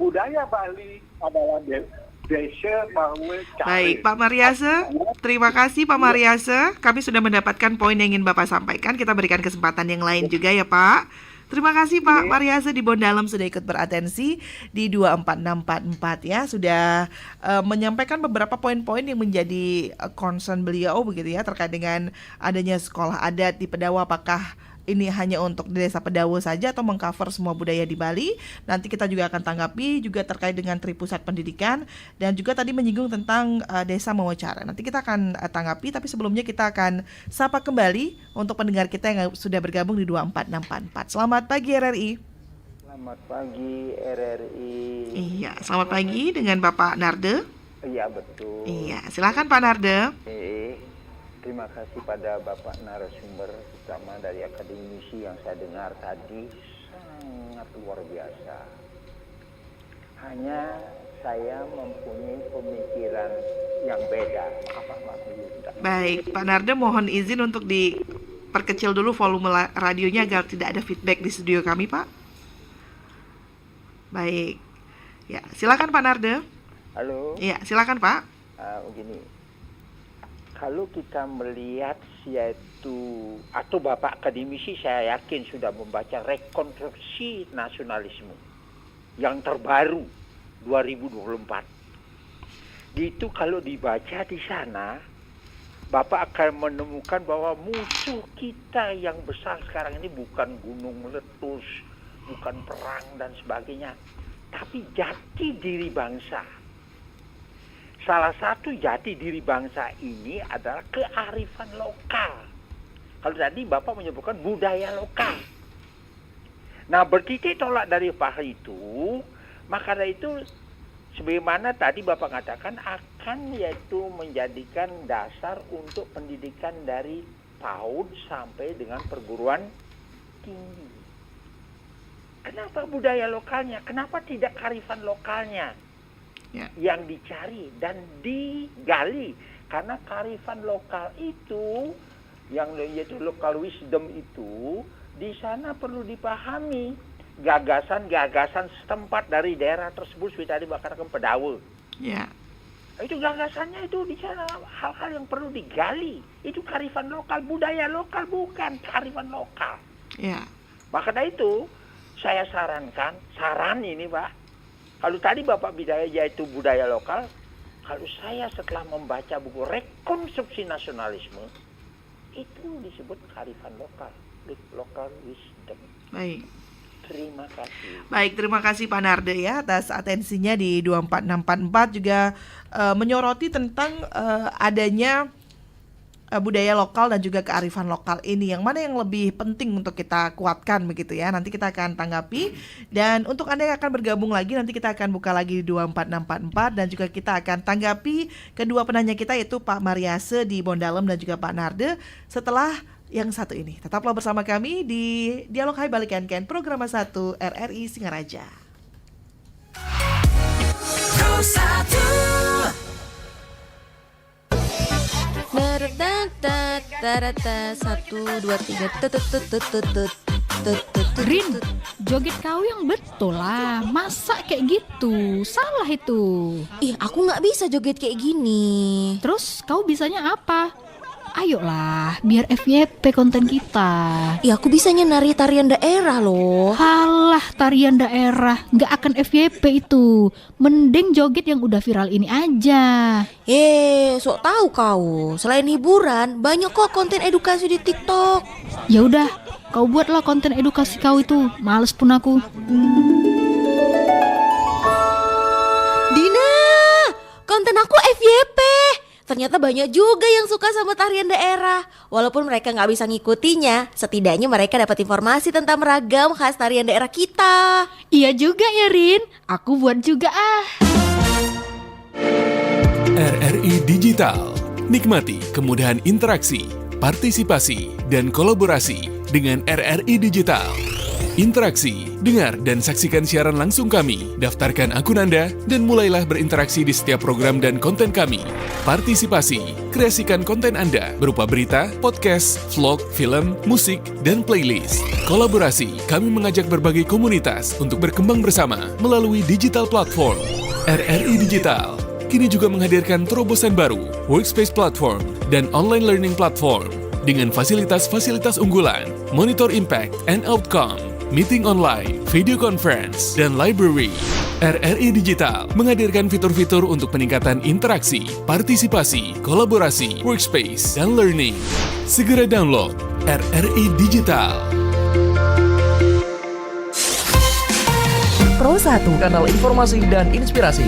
budaya Bali adalah desa mau cari. Baik, Pak Mariase, terima kasih Pak Mariase. Kami sudah mendapatkan poin yang ingin Bapak sampaikan. Kita berikan kesempatan yang lain juga ya Pak. Terima kasih Pak Mariase di Bondalam sudah ikut beratensi di 24644 ya. Sudah menyampaikan beberapa poin-poin yang menjadi concern beliau begitu ya, terkait dengan adanya sekolah adat di Pedawa. Apakah ini hanya untuk di Desa Pedawa saja atau mengcover semua budaya di Bali? Nanti kita juga akan tanggapi juga terkait dengan Tri Pusat Pendidikan dan juga tadi menyinggung tentang Desa Mawacara. Nanti kita akan tanggapi, tapi sebelumnya kita akan sapa kembali untuk pendengar kita yang sudah bergabung di 24644. Selamat pagi RRI. Selamat pagi RRI. Iya, selamat pagi dengan Bapak Narde. Iya, betul. Iya, silakan Pak Narde. Terima kasih pada Bapak narasumber, terutama dari akademisi yang saya dengar tadi, sangat luar biasa. Hanya saya mempunyai pemikiran yang beda. Baik, Pak Narde mohon izin untuk diperkecil dulu volume radionya agar tidak ada feedback di studio kami, Pak. Baik. Ya, silakan Pak Narde. Halo. Iya, silakan Pak. Begini. Kalau kita melihat yaitu atau Bapak akademisi saya yakin sudah membaca rekonstruksi nasionalisme yang terbaru 2024. Itu kalau dibaca di sana Bapak akan menemukan bahwa musuh kita yang besar sekarang ini bukan gunung meletus, bukan perang dan sebagainya, tapi jati diri bangsa. Salah satu jati diri bangsa ini adalah kearifan lokal. Kalau tadi Bapak menyebutkan budaya lokal. Nah, bertitik tolak dari hal itu, maka dari itu sebagaimana tadi Bapak katakan akan yaitu menjadikan dasar untuk pendidikan dari PAUD sampai dengan perguruan tinggi. Kenapa budaya lokalnya? Kenapa tidak kearifan lokalnya? yang dicari dan digali. Karena kearifan lokal itu, yang yaitu local wisdom itu, di sana perlu dipahami gagasan-gagasan setempat dari daerah tersebut seperti tadi bakarakan Pedawe. Itu gagasannya itu di sana, hal-hal yang perlu digali. Itu kearifan lokal, budaya lokal, bukan kearifan lokal. Maka dari itu saya saran ini Pak, kalau tadi Bapak bicara yaitu budaya lokal, kalau saya setelah membaca buku Rekonstruksi Nasionalisme, itu disebut kearifan lokal, local wisdom. Baik. Terima kasih. Baik, terima kasih Pak Narde ya atas atensinya di 24644 juga menyoroti tentang adanya budaya lokal dan juga kearifan lokal ini. Yang mana yang lebih penting untuk kita kuatkan begitu ya. Nanti kita akan tanggapi. Dan untuk Anda yang akan bergabung lagi, nanti kita akan buka lagi di 24644 dan juga kita akan tanggapi kedua penanya kita, yaitu Pak Mariase di Bondalem dan juga Pak Narde setelah yang satu ini. Tetaplah bersama kami di Dialog Hai Balik Ken, program 1 RRI Singaraja. Rin, joget kau yang betul lah. Masa kayak gitu? Salah itu. Ih, aku nggak bisa joget kayak gini. Terus kau bisanya apa? Ayolah, biar FYP konten kita. Ya aku bisanya nari tarian daerah loh. Halah, tarian daerah nggak akan FYP itu. Mending joget yang udah viral ini aja. Sok tahu kau. Selain hiburan, banyak kok konten edukasi di TikTok. Ya udah, kau buatlah konten edukasi kau itu. Males pun aku. Dina, konten aku FYP. Ternyata banyak juga yang suka sama tarian daerah. Walaupun mereka nggak bisa ngikutinya, setidaknya mereka dapat informasi tentang ragam khas tarian daerah kita. Iya juga ya Rin, aku buat juga ah. RRI Digital, nikmati kemudahan interaksi, partisipasi, dan kolaborasi dengan RRI Digital. Interaksi, dengar dan saksikan siaran langsung kami, daftarkan akun Anda, dan mulailah berinteraksi di setiap program dan konten kami. Partisipasi, kreasikan konten Anda berupa berita, podcast, vlog, film, musik, dan playlist. Kolaborasi, kami mengajak berbagai komunitas untuk berkembang bersama melalui digital platform. RRI Digital kini juga menghadirkan terobosan baru, workspace platform, dan online learning platform dengan fasilitas-fasilitas unggulan, monitor impact and outcome, meeting online, video conference, dan library. RRI Digital menghadirkan fitur-fitur untuk peningkatan interaksi, partisipasi, kolaborasi, workspace, dan learning. Segera download RRI Digital. Pro 1, kanal informasi dan inspirasi.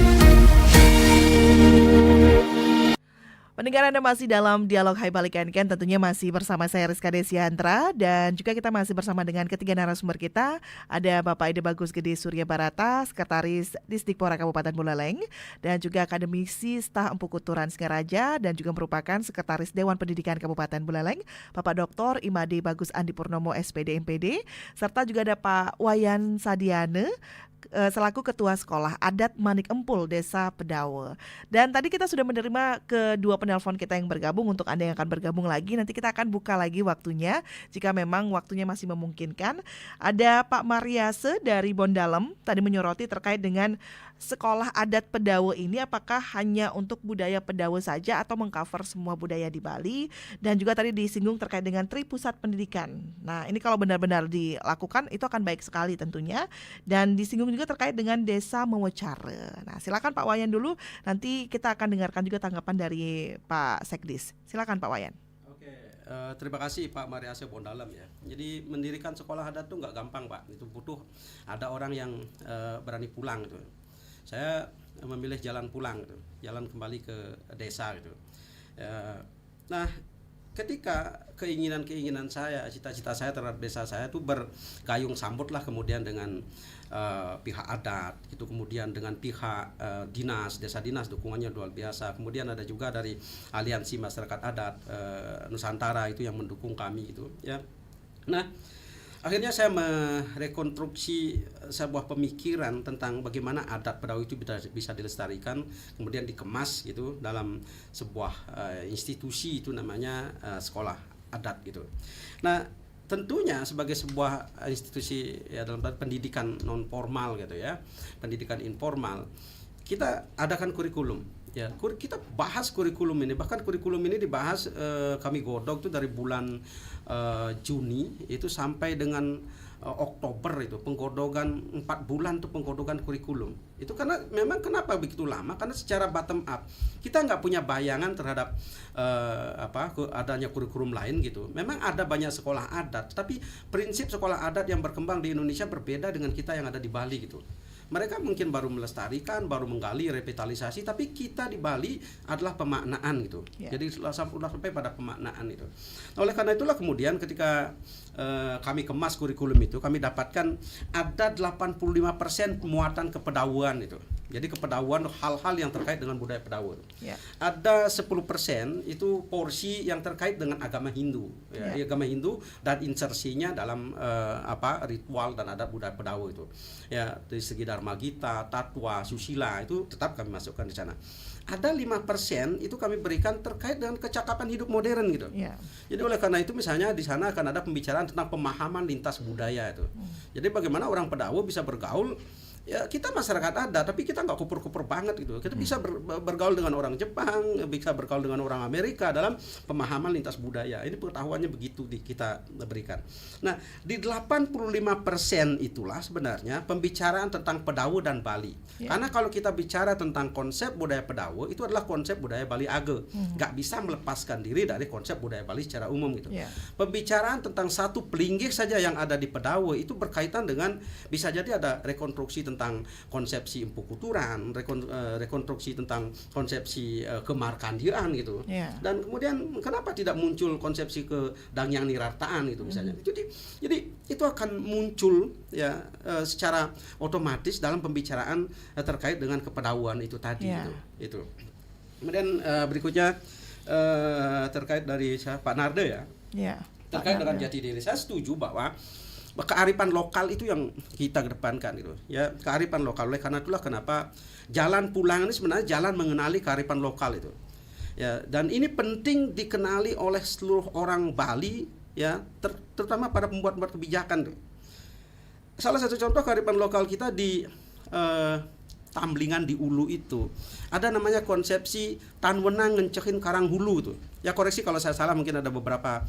Pendengar, Anda masih dalam Dialog Hai Balik Ken, tentunya masih bersama saya Rizka Desiantra, dan juga kita masih bersama dengan ketiga narasumber kita. Ada Bapak Ide Bagus Gede Surya Barata, Sekretaris Disdikpora Kabupaten Buleleng, dan juga Akademisi Staf Empu Kuturan Singaraja, dan juga merupakan Sekretaris Dewan Pendidikan Kabupaten Buleleng, Bapak Dr. Imade Bagus Andi Purnomo SPD MPD, serta juga ada Pak Wayan Sadiane selaku Ketua Sekolah Adat Manik Empul Desa Pedawe. Dan tadi kita sudah menerima kedua penelpon kita yang bergabung. Untuk Anda yang akan bergabung lagi, nanti kita akan buka lagi waktunya jika memang waktunya masih memungkinkan. Ada Pak Mariase dari Bondalem tadi menyoroti terkait dengan Sekolah Adat Pedawe ini apakah hanya untuk budaya Pedawe saja atau mengcover semua budaya di Bali, dan juga tadi disinggung terkait dengan Tripusat Pendidikan. Nah, ini kalau benar-benar dilakukan itu akan baik sekali tentunya, dan disinggung juga terkait dengan Desa Mewecare. Nah, silakan Pak Wayan dulu, nanti kita akan dengarkan juga tanggapan dari Pak Sekdis. Silakan Pak Wayan. Terima kasih Pak Mariase Bondalem ya. Jadi mendirikan sekolah adat itu nggak gampang Pak. Itu butuh ada orang yang berani pulang gitu. Saya memilih jalan pulang gitu, jalan kembali ke desa gitu. Nah, ketika keinginan saya, cita-cita saya terhadap desa saya itu bergayung sambut lah kemudian dengan pihak adat, itu kemudian dengan pihak dinas, desa dinas dukungannya luar biasa. Kemudian ada juga dari Aliansi Masyarakat Adat Nusantara itu yang mendukung kami gitu ya. Nah, Akhirnya saya merekonstruksi sebuah pemikiran tentang bagaimana adat Bedawi itu bisa dilestarikan, kemudian dikemas gitu dalam sebuah institusi, itu namanya sekolah adat gitu. Nah, tentunya sebagai sebuah institusi ya dalam pendidikan non formal gitu ya, pendidikan informal, kita adakan kurikulum. Ya, kita bahas kurikulum ini, bahkan kurikulum ini dibahas kami godok itu dari bulan Juni itu sampai dengan Oktober, itu penggodokan 4 bulan tuh penggodokan kurikulum. Itu karena memang kenapa begitu lama? Karena secara bottom up kita nggak punya bayangan terhadap adanya kurikulum lain gitu. Memang ada banyak sekolah adat, tapi prinsip sekolah adat yang berkembang di Indonesia berbeda dengan kita yang ada di Bali gitu. Mereka mungkin baru melestarikan, baru menggali revitalisasi, tapi kita di Bali adalah pemaknaan gitu. Jadi sudah sampai pada pemaknaan itu. Oleh karena itulah kemudian ketika kami kemas kurikulum itu, kami dapatkan ada 85% muatan kepedauan itu. Jadi kepedauan hal-hal yang terkait dengan budaya Pedawa. Ada 10% itu porsi yang terkait dengan agama Hindu, agama Hindu dan insersinya dalam ritual dan adat budaya Pedawa itu. Ya, dari segi Dharma Gita, Tatwa, Susila itu tetap kami masukkan di sana. Ada 5% itu kami berikan terkait dengan kecakapan hidup modern gitu. Jadi oleh karena itu misalnya di sana akan ada pembicaraan tentang pemahaman lintas budaya itu. Jadi bagaimana orang Pedawa bisa bergaul. Ya, kita masyarakat adat, tapi kita nggak kuper-kuper banget gitu. Kita bisa bergaul dengan orang Jepang, bisa bergaul dengan orang Amerika dalam pemahaman lintas budaya. Ini pengetahuannya begitu kita berikan. Nah, di 85% itulah sebenarnya pembicaraan tentang Pedawa dan Bali. Karena kalau kita bicara tentang konsep budaya Pedawa, itu adalah konsep budaya Bali Age. Nggak bisa melepaskan diri dari konsep budaya Bali secara umum gitu. Pembicaraan tentang satu pelinggih saja yang ada di Pedawa itu berkaitan dengan, bisa jadi ada rekonstruksi tentang konsepsi empu kuturan, rekonstruksi tentang konsepsi kemarkandiran gitu. Dan kemudian kenapa tidak muncul konsepsi kedangyang nirartaan gitu misalnya. Jadi itu akan muncul ya secara otomatis dalam pembicaraan terkait dengan kepedauan itu tadi gitu. Itu. Kemudian berikutnya terkait dari Pak Narde ya. Terkait dengan jati diri, saya setuju bahwa kearifan lokal itu yang kita kedepankan gitu ya, kearifan lokal. Oleh karena itulah kenapa jalan pulang ini sebenarnya jalan mengenali kearifan lokal itu ya, dan ini penting dikenali oleh seluruh orang Bali ya, terutama para pembuat kebijakan tuh. Salah satu contoh kearifan lokal kita di Tamblingan di Ulu itu ada namanya konsepsi tan wenang ngecekin karang hulu itu. Ya koreksi kalau saya salah, mungkin ada beberapa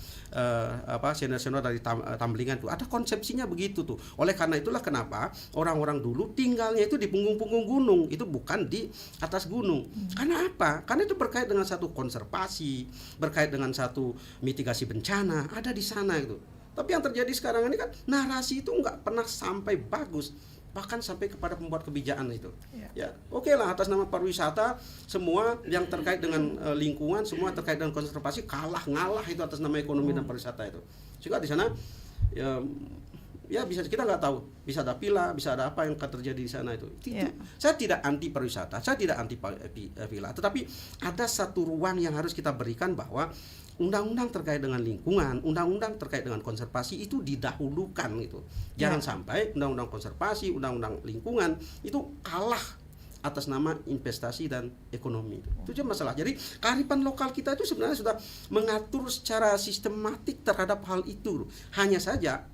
senior-senior dari Tamblingan itu ada konsepsinya begitu tuh. Oleh karena itulah kenapa orang-orang dulu tinggalnya itu di punggung-punggung gunung, itu bukan di atas gunung. Karena apa? Karena itu berkait dengan satu konservasi, berkait dengan satu mitigasi bencana, ada di sana gitu. Tapi yang terjadi sekarang ini kan narasi itu nggak pernah sampai bagus, bahkan sampai kepada pembuat kebijakan itu. Ya, oke lah, atas nama pariwisata semua yang terkait dengan lingkungan, semua terkait dengan konservasi ngalah itu atas nama ekonomi dan pariwisata itu. Sehingga di sana ya bisa, kita nggak tahu, bisa ada pila, bisa ada apa yang akan terjadi di sana itu. Saya tidak anti pariwisata, saya tidak anti pila, tetapi ada satu ruang yang harus kita berikan bahwa undang-undang terkait dengan lingkungan, undang-undang terkait dengan konservasi itu didahulukan gitu. Jangan sampai undang-undang konservasi, undang-undang lingkungan itu kalah atas nama investasi dan ekonomi. Itu juga masalah. Jadi kearifan lokal kita itu sebenarnya sudah mengatur secara sistematik terhadap hal itu. Hanya saja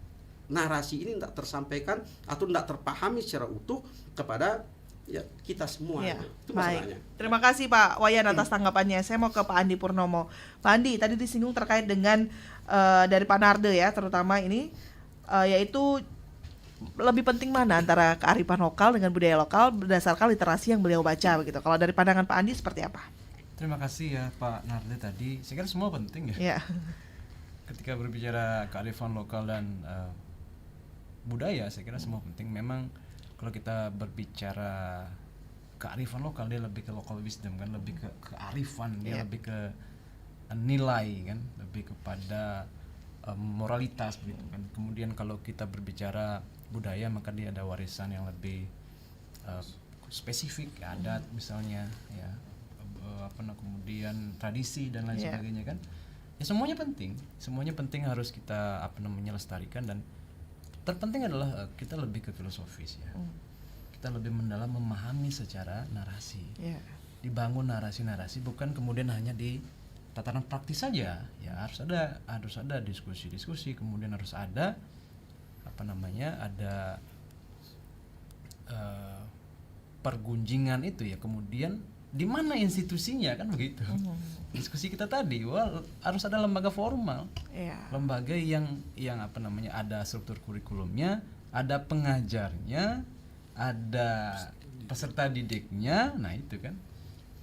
narasi ini tidak tersampaikan atau tidak terpahami secara utuh kepada ya kita semua. Itu masalahnya. Terima kasih Pak Wayan atas tanggapannya. Saya mau ke Pak Andi Purnomo. Pak Andi, tadi disinggung terkait dengan dari Pak Narde ya, terutama ini yaitu lebih penting mana antara kearifan lokal dengan budaya lokal berdasarkan literasi yang beliau baca begitu. Kalau dari pandangan Pak Andi seperti apa? Terima kasih ya Pak Narde tadi. Saya kira semua penting ya. Ketika berbicara kearifan lokal dan budaya, saya kira semua penting. Memang kalau kita berbicara kearifan lokal, dia lebih ke local wisdom kan, lebih ke kearifan, dia lebih ke nilai kan, lebih kepada moralitas begitu kan. Kemudian kalau kita berbicara budaya, maka dia ada warisan yang lebih spesifik, adat misalnya ya, kemudian tradisi dan lain sebagainya kan. Ya semuanya penting harus kita lestarikan, dan terpenting adalah kita lebih ke filosofis ya. Kita lebih mendalam memahami secara narasi. Dibangun narasi-narasi, bukan kemudian hanya di tataran praktis saja. Ya harus ada diskusi-diskusi, kemudian harus ada ada pergunjingan itu ya. Kemudian di mana institusinya, kan begitu. Diskusi kita tadi, harus ada lembaga formal, lembaga yang ada struktur kurikulumnya, ada pengajarnya, ada peserta didiknya. Nah itu kan.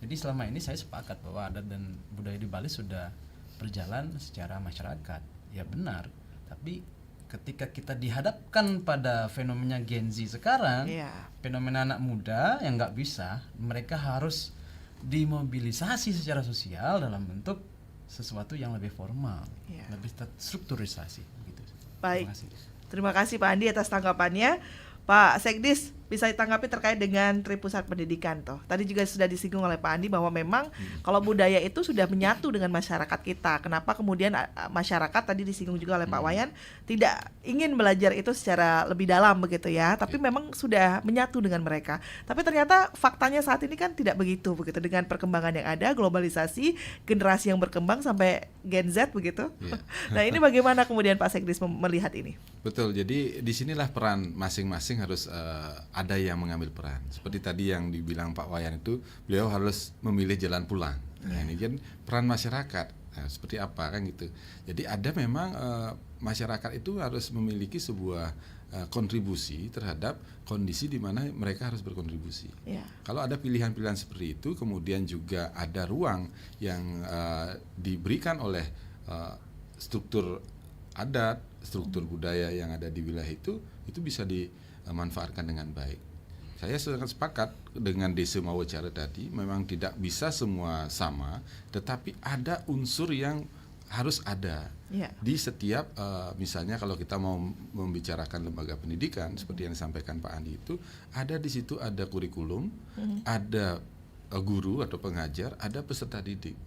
Jadi selama ini saya sepakat bahwa adat dan budaya di Bali sudah berjalan secara masyarakat, ya benar. Tapi ketika kita dihadapkan pada fenomena Gen Z sekarang, fenomena anak muda yang nggak bisa, mereka harus dimobilisasi secara sosial dalam bentuk sesuatu yang lebih formal, lebih terstrukturisasi. Gitu. Baik, terima kasih Pak Andi atas tanggapannya. Pak Sekdis, bisa ditanggapi terkait dengan Tripusat Pendidikan toh. Tadi juga sudah disinggung oleh Pak Andi bahwa memang kalau budaya itu sudah menyatu dengan masyarakat kita. Kenapa kemudian masyarakat tadi disinggung juga oleh Pak Wayan tidak ingin belajar itu secara lebih dalam begitu ya, tapi memang sudah menyatu dengan mereka. Tapi ternyata faktanya saat ini kan tidak begitu dengan perkembangan yang ada, globalisasi, generasi yang berkembang sampai Gen Z begitu. Nah, ini bagaimana kemudian Pak Sekdis melihat ini? Betul. Jadi disinilah peran masing-masing harus ada yang mengambil peran. Seperti tadi yang dibilang Pak Wayan itu, beliau harus memilih jalan pulang. Nah, ini kan peran masyarakat. Nah, seperti apa kan gitu. Jadi ada memang masyarakat itu harus memiliki sebuah kontribusi terhadap kondisi di mana mereka harus berkontribusi. Kalau ada pilihan-pilihan seperti itu, kemudian juga ada ruang yang diberikan oleh struktur adat, struktur budaya yang ada di wilayah itu bisa dimanfaatkan dengan baik. Saya sangat sepakat dengan Dese Mawacara tadi, memang tidak bisa semua sama, tetapi ada unsur yang harus ada di setiap, misalnya kalau kita mau membicarakan lembaga pendidikan, seperti yang disampaikan Pak Andi itu, ada di situ ada kurikulum, ada guru atau pengajar, ada peserta didik.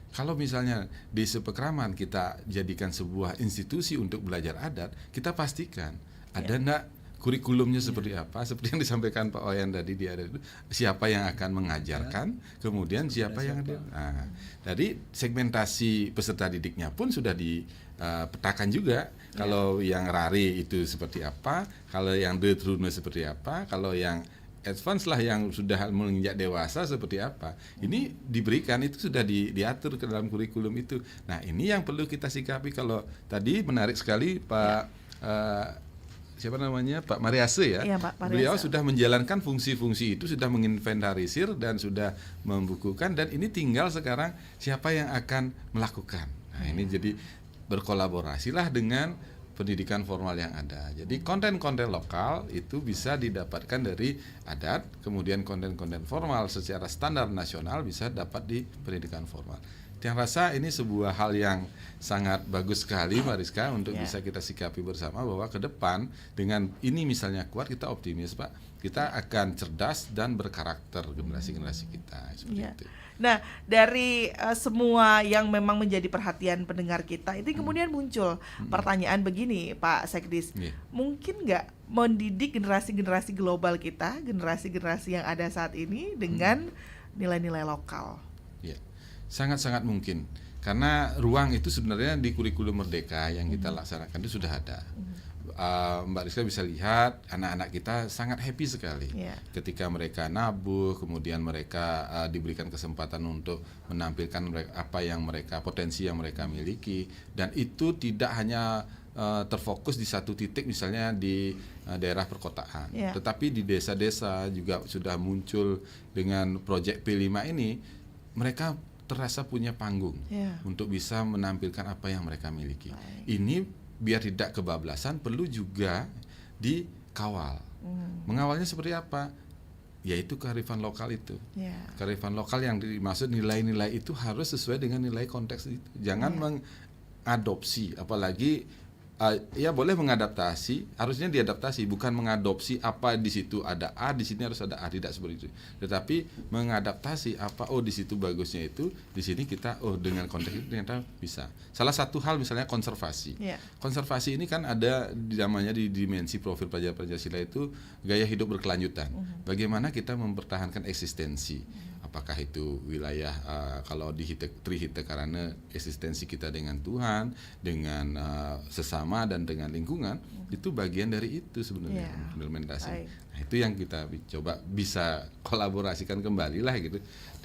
Kalau misalnya Desa Pekraman kita jadikan sebuah institusi untuk belajar adat, kita pastikan ada enggak kurikulumnya seperti apa, seperti yang disampaikan Pak Wayan tadi di adat itu, siapa yang akan mengajarkan, kemudian siapa yang ada. Nah, dari segmentasi peserta didiknya pun sudah dipetakan juga. Kalau yang rari itu seperti apa, kalau yang detrune seperti apa, kalau yang advance lah yang sudah menginjak dewasa seperti apa. Ini diberikan, itu sudah diatur ke dalam kurikulum itu. Nah, ini yang perlu kita sikapi. Kalau tadi menarik sekali Pak siapa namanya, Pak Mariase ya, Pak Mariase. Beliau sudah menjalankan fungsi-fungsi itu, sudah menginventarisir dan sudah membukukan, dan ini tinggal sekarang siapa yang akan melakukan. Nah, ini jadi berkolaborasilah dengan pendidikan formal yang ada. Jadi konten-konten lokal itu bisa didapatkan dari adat, kemudian konten-konten formal secara standar nasional bisa dapat di pendidikan formal. Yang rasa ini sebuah hal yang sangat bagus sekali Mbak Rizka untuk bisa kita sikapi bersama, bahwa ke depan dengan ini misalnya kuat, kita optimis Pak, kita akan cerdas dan berkarakter generasi-generasi kita seperti itu. Nah, dari semua yang memang menjadi perhatian pendengar kita, itu kemudian muncul pertanyaan begini Pak Sekdis, mungkin nggak mendidik generasi-generasi global kita, generasi-generasi yang ada saat ini dengan nilai-nilai lokal? Sangat-sangat mungkin, karena ruang itu sebenarnya di kurikulum Merdeka yang kita laksanakan itu sudah ada. Mbak Rizka bisa lihat anak-anak kita sangat happy sekali ketika mereka nabuh, kemudian mereka diberikan kesempatan untuk menampilkan apa yang mereka, potensi yang mereka miliki, dan itu tidak hanya terfokus di satu titik misalnya di daerah perkotaan, tetapi di desa-desa juga sudah muncul dengan proyek P5 ini, mereka terasa punya panggung untuk bisa menampilkan apa yang mereka miliki. Ini biar tidak kebablasan perlu juga dikawal. Mengawalnya seperti apa? Yaitu kearifan lokal itu. Kearifan lokal yang dimaksud nilai-nilai itu harus sesuai dengan nilai konteks itu. Jangan mengadopsi, apalagi ya boleh mengadaptasi, harusnya diadaptasi, bukan mengadopsi apa di situ ada A, di sini harus ada A, tidak seperti itu. Tetapi mengadaptasi apa, di situ bagusnya itu, di sini kita dengan konteks itu ternyata bisa. Salah satu hal misalnya konservasi. Konservasi ini kan ada namanya di dimensi profil pelajar Pancasila itu gaya hidup berkelanjutan. Bagaimana kita mempertahankan eksistensi. Apakah itu wilayah kalau di Trihita karena eksistensi kita dengan Tuhan, dengan sesama dan dengan lingkungan, itu bagian dari itu sebenarnya implementasi. Nah, itu yang kita coba bisa kolaborasikan kembali lah gitu.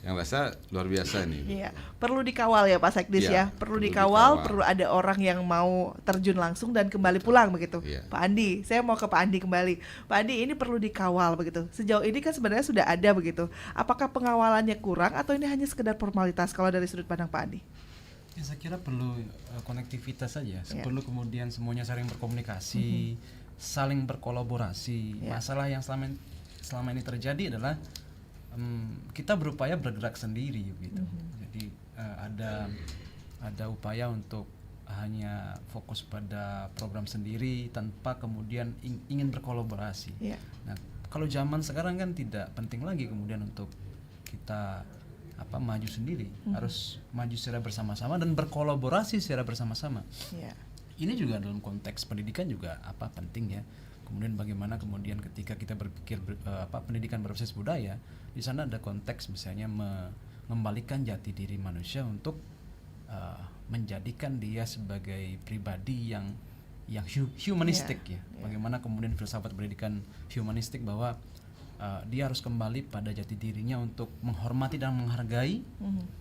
Yang rasa luar biasa nih. Perlu dikawal ya Pak Sekdis perlu dikawal, perlu ada orang yang mau terjun langsung dan kembali pulang begitu. Pak Andi, saya mau ke Pak Andi kembali. Pak Andi, ini perlu dikawal begitu. Sejauh ini kan sebenarnya sudah ada begitu. Apakah pengawalannya kurang atau ini hanya sekedar formalitas kalau dari sudut pandang Pak Andi? Ya, saya kira perlu konektivitas saja. Perlu kemudian semuanya saling berkomunikasi, saling berkolaborasi. Masalah yang selama ini terjadi adalah kita berupaya bergerak sendiri gitu. Jadi ada upaya untuk hanya fokus pada program sendiri tanpa kemudian ingin berkolaborasi. Nah, kalau zaman sekarang kan tidak penting lagi kemudian untuk kita maju sendiri, harus maju secara bersama-sama dan berkolaborasi secara bersama-sama. Ini juga dalam konteks pendidikan juga penting ya. Kemudian bagaimana kemudian ketika kita berpikir pendidikan berbasis budaya, di sana ada konteks misalnya mengembalikan jati diri manusia untuk menjadikan dia sebagai pribadi yang humanistik Bagaimana kemudian filsafat pendidikan humanistik bahwa dia harus kembali pada jati dirinya untuk menghormati dan menghargai,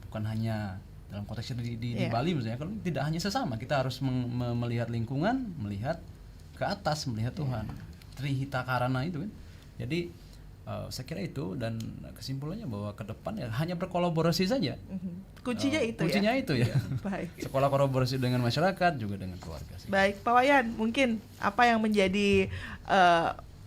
bukan hanya dalam konteksnya di Bali misalnya, kalau tidak hanya sesama, kita harus melihat lingkungan, melihat ke atas, melihat Tuhan. Trihita karana itu kan. Jadi saya kira itu, dan kesimpulannya bahwa ke depan hanya berkolaborasi saja. Kuncinya itu ya. Baik. Sekolah kolaborasi dengan masyarakat juga dengan keluarga. Baik, Pak Wayan, mungkin apa yang menjadi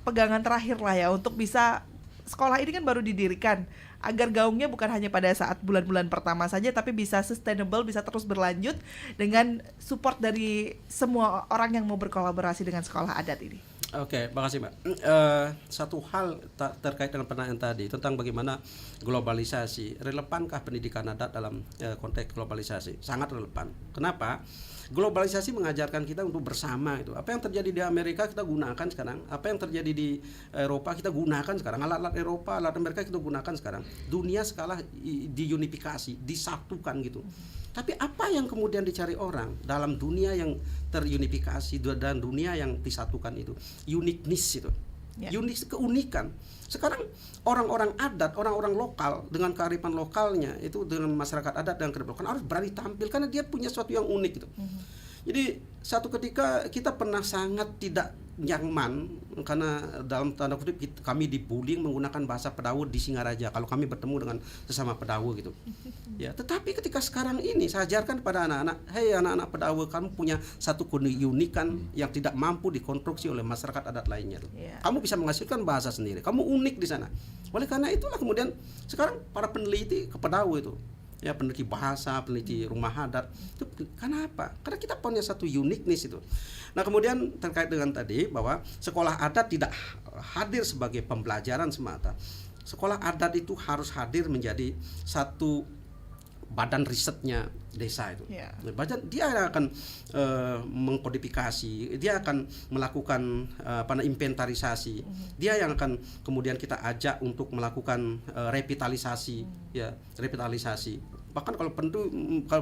pegangan terakhir lah ya untuk bisa sekolah ini kan baru didirikan, agar gaungnya bukan hanya pada saat bulan-bulan pertama saja tapi bisa sustainable, bisa terus berlanjut dengan support dari semua orang yang mau berkolaborasi dengan sekolah adat ini. Oke, makasih Mbak. Satu hal terkait dengan pertanyaan tadi tentang bagaimana globalisasi, relevankah pendidikan adat dalam konteks globalisasi? Sangat relevan. Kenapa? Globalisasi mengajarkan kita untuk bersama itu. Apa yang terjadi di Amerika kita gunakan sekarang. Apa yang terjadi di Eropa kita gunakan sekarang. Alat-alat Eropa, alat Amerika kita gunakan sekarang. Dunia skala diunifikasi, disatukan gitu. Tapi apa yang kemudian dicari orang dalam dunia yang terunifikasi dan dunia yang disatukan itu? Uniqueness itu. Unik, keunikan. Sekarang orang-orang adat, orang-orang lokal dengan kearifan lokalnya itu, dengan masyarakat adat dan kearifan lokal harus berani tampil karena dia punya sesuatu yang unik gitu. Jadi satu ketika kita pernah sangat tidak nyaman karena dalam tanda kutip kami dibullying menggunakan bahasa Pedawo di Singaraja kalau kami bertemu dengan sesama Pedawo gitu. Ya, tetapi ketika sekarang ini saya ajarkan pada anak-anak, hei anak-anak Pedawo, kamu punya satu keunikan yang tidak mampu dikonstruksi oleh masyarakat adat lainnya. Kamu bisa menghasilkan bahasa sendiri. Kamu unik di sana. Oleh karena itulah kemudian sekarang para peneliti ke Pedawo itu, ya, peneliti bahasa, peneliti rumah adat itu kenapa? Karena kita punya satu uniqueness itu. Nah, kemudian terkait dengan tadi bahwa sekolah adat tidak hadir sebagai pembelajaran semata. Sekolah adat itu harus hadir menjadi satu badan risetnya desa itu. Dia akan mengkodifikasi, dia akan melakukan inventarisasi, dia yang akan kemudian kita ajak untuk melakukan revitalisasi, revitalisasi. Bahkan kalau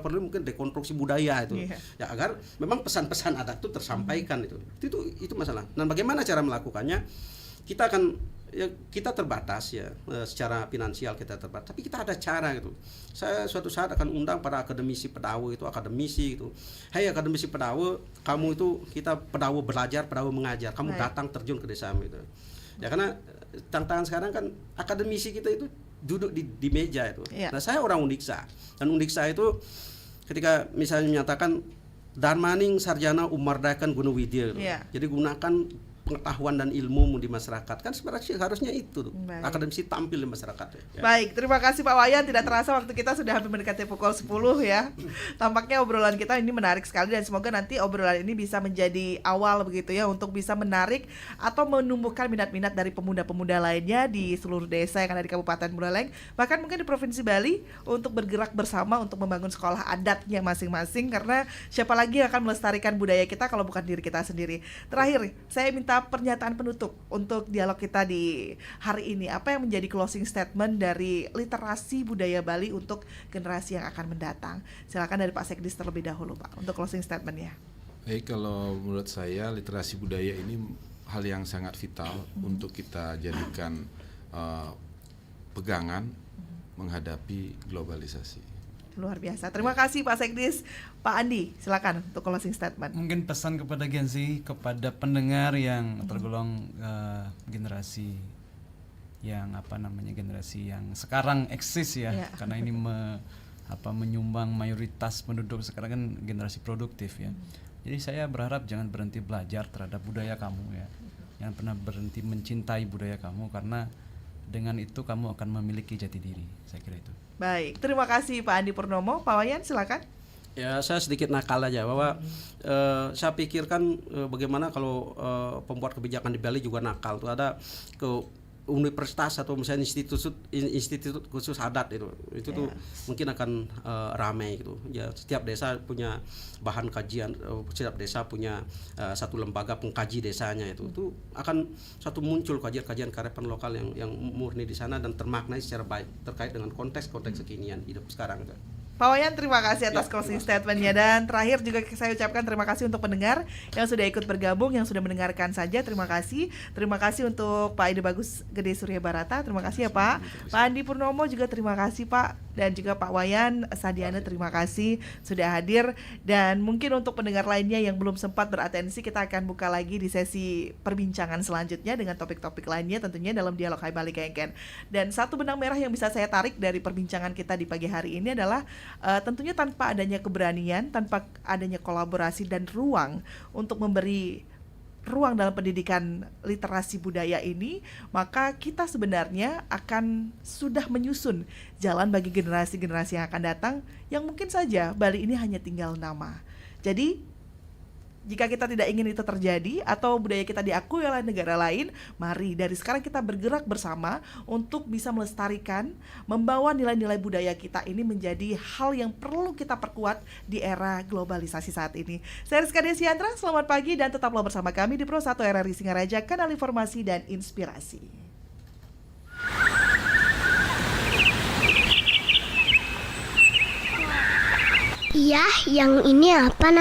perlu mungkin dekonstruksi budaya itu, ya, agar memang pesan-pesan adat itu tersampaikan itu masalah. Nah, bagaimana cara melakukannya? Kita terbatas ya, secara finansial kita terbatas, tapi kita ada cara gitu. Saya suatu saat akan undang para akademisi Pedawo itu, Hei akademisi Pedawo, kamu itu kita Pedawo belajar, Pedawo mengajar, kamu datang terjun ke desa itu. Ya, karena tantangan sekarang kan akademisi kita itu duduk di meja itu. Nah, saya orang Undiksa, dan Undiksa itu ketika misalnya menyatakan Darmaning sarjana umardakan Gunawidya gitu. Jadi gunakan pengetahuan dan ilmu di masyarakat. Kan sebenarnya harusnya itu tuh. Akademisi tampil di masyarakat ya. Baik, terima kasih Pak Wayan. Tidak terasa waktu kita sudah hampir mendekati pukul 10 ya. Tampaknya obrolan kita ini menarik sekali dan semoga nanti obrolan ini bisa menjadi awal begitu ya untuk bisa menarik atau menumbuhkan minat-minat dari pemuda-pemuda lainnya di seluruh desa yang ada di Kabupaten Buleleng, bahkan mungkin di Provinsi Bali, untuk bergerak bersama untuk membangun sekolah adatnya masing-masing, karena siapa lagi yang akan melestarikan budaya kita kalau bukan diri kita sendiri. Terakhir, saya minta pernyataan penutup untuk dialog kita di hari ini. Apa yang menjadi closing statement dari literasi budaya Bali untuk generasi yang akan mendatang? Silakan dari Pak Sekdis terlebih dahulu, Pak, untuk closing statement-nya. Baik, kalau menurut saya literasi budaya ini hal yang sangat vital untuk kita jadikan pegangan menghadapi globalisasi. Luar biasa. Terima kasih Pak Sekdis. Pak Andi, silakan untuk closing statement. Mungkin pesan kepada Gen Z, kepada pendengar yang tergolong generasi yang generasi yang sekarang eksis ya. Karena ini menyumbang mayoritas penduduk sekarang kan generasi produktif ya. Jadi saya berharap jangan berhenti belajar terhadap budaya kamu ya. Jangan pernah berhenti mencintai budaya kamu, karena dengan itu kamu akan memiliki jati diri. Saya kira itu. Baik, terima kasih Pak Andi Purnomo. Pak Wayan, silakan. Ya, saya sedikit nakal aja bahwa saya pikirkan bagaimana kalau pembuat kebijakan di Bali juga nakal. Tuh ada universitas atau misalnya institut khusus adat itu tuh mungkin akan ramai gitu. Ya, setiap desa punya bahan kajian, setiap desa punya satu lembaga pengkaji desanya itu akan satu muncul kajian kearifan lokal yang murni di sana dan termaknai secara baik terkait dengan konteks kekinian hidup sekarang itu. Pak Wayan, terima kasih atas closing statement-nya. Dan terakhir juga saya ucapkan terima kasih untuk pendengar yang sudah ikut bergabung, yang sudah mendengarkan saja. Terima kasih. Terima kasih untuk Pak Ide Bagus Gede Surya Barata. Terima kasih ya Pak. Pak Andi Purnomo juga terima kasih Pak. Dan juga Pak Wayan Sadiana, terima kasih sudah hadir. Dan mungkin untuk pendengar lainnya yang belum sempat beratensi, kita akan buka lagi di sesi perbincangan selanjutnya dengan topik-topik lainnya tentunya dalam Dialog Hai Bali Kengken. Dan satu benang merah yang bisa saya tarik dari perbincangan kita di pagi hari ini adalah tentunya tanpa adanya keberanian, tanpa adanya kolaborasi dan ruang untuk memberi ruang dalam pendidikan literasi budaya ini, maka kita sebenarnya akan sudah menyusun jalan bagi generasi-generasi yang akan datang yang mungkin saja Bali ini hanya tinggal nama. Jadi jika kita tidak ingin itu terjadi atau budaya kita diakui oleh negara lain, mari dari sekarang kita bergerak bersama untuk bisa melestarikan, membawa nilai-nilai budaya kita ini menjadi hal yang perlu kita perkuat di era globalisasi saat ini. Saya Rizka Desiandra, selamat pagi dan tetaplah bersama kami di Pro 1 RRI Singaraja, kanal informasi dan inspirasi. Iya, yang ini apa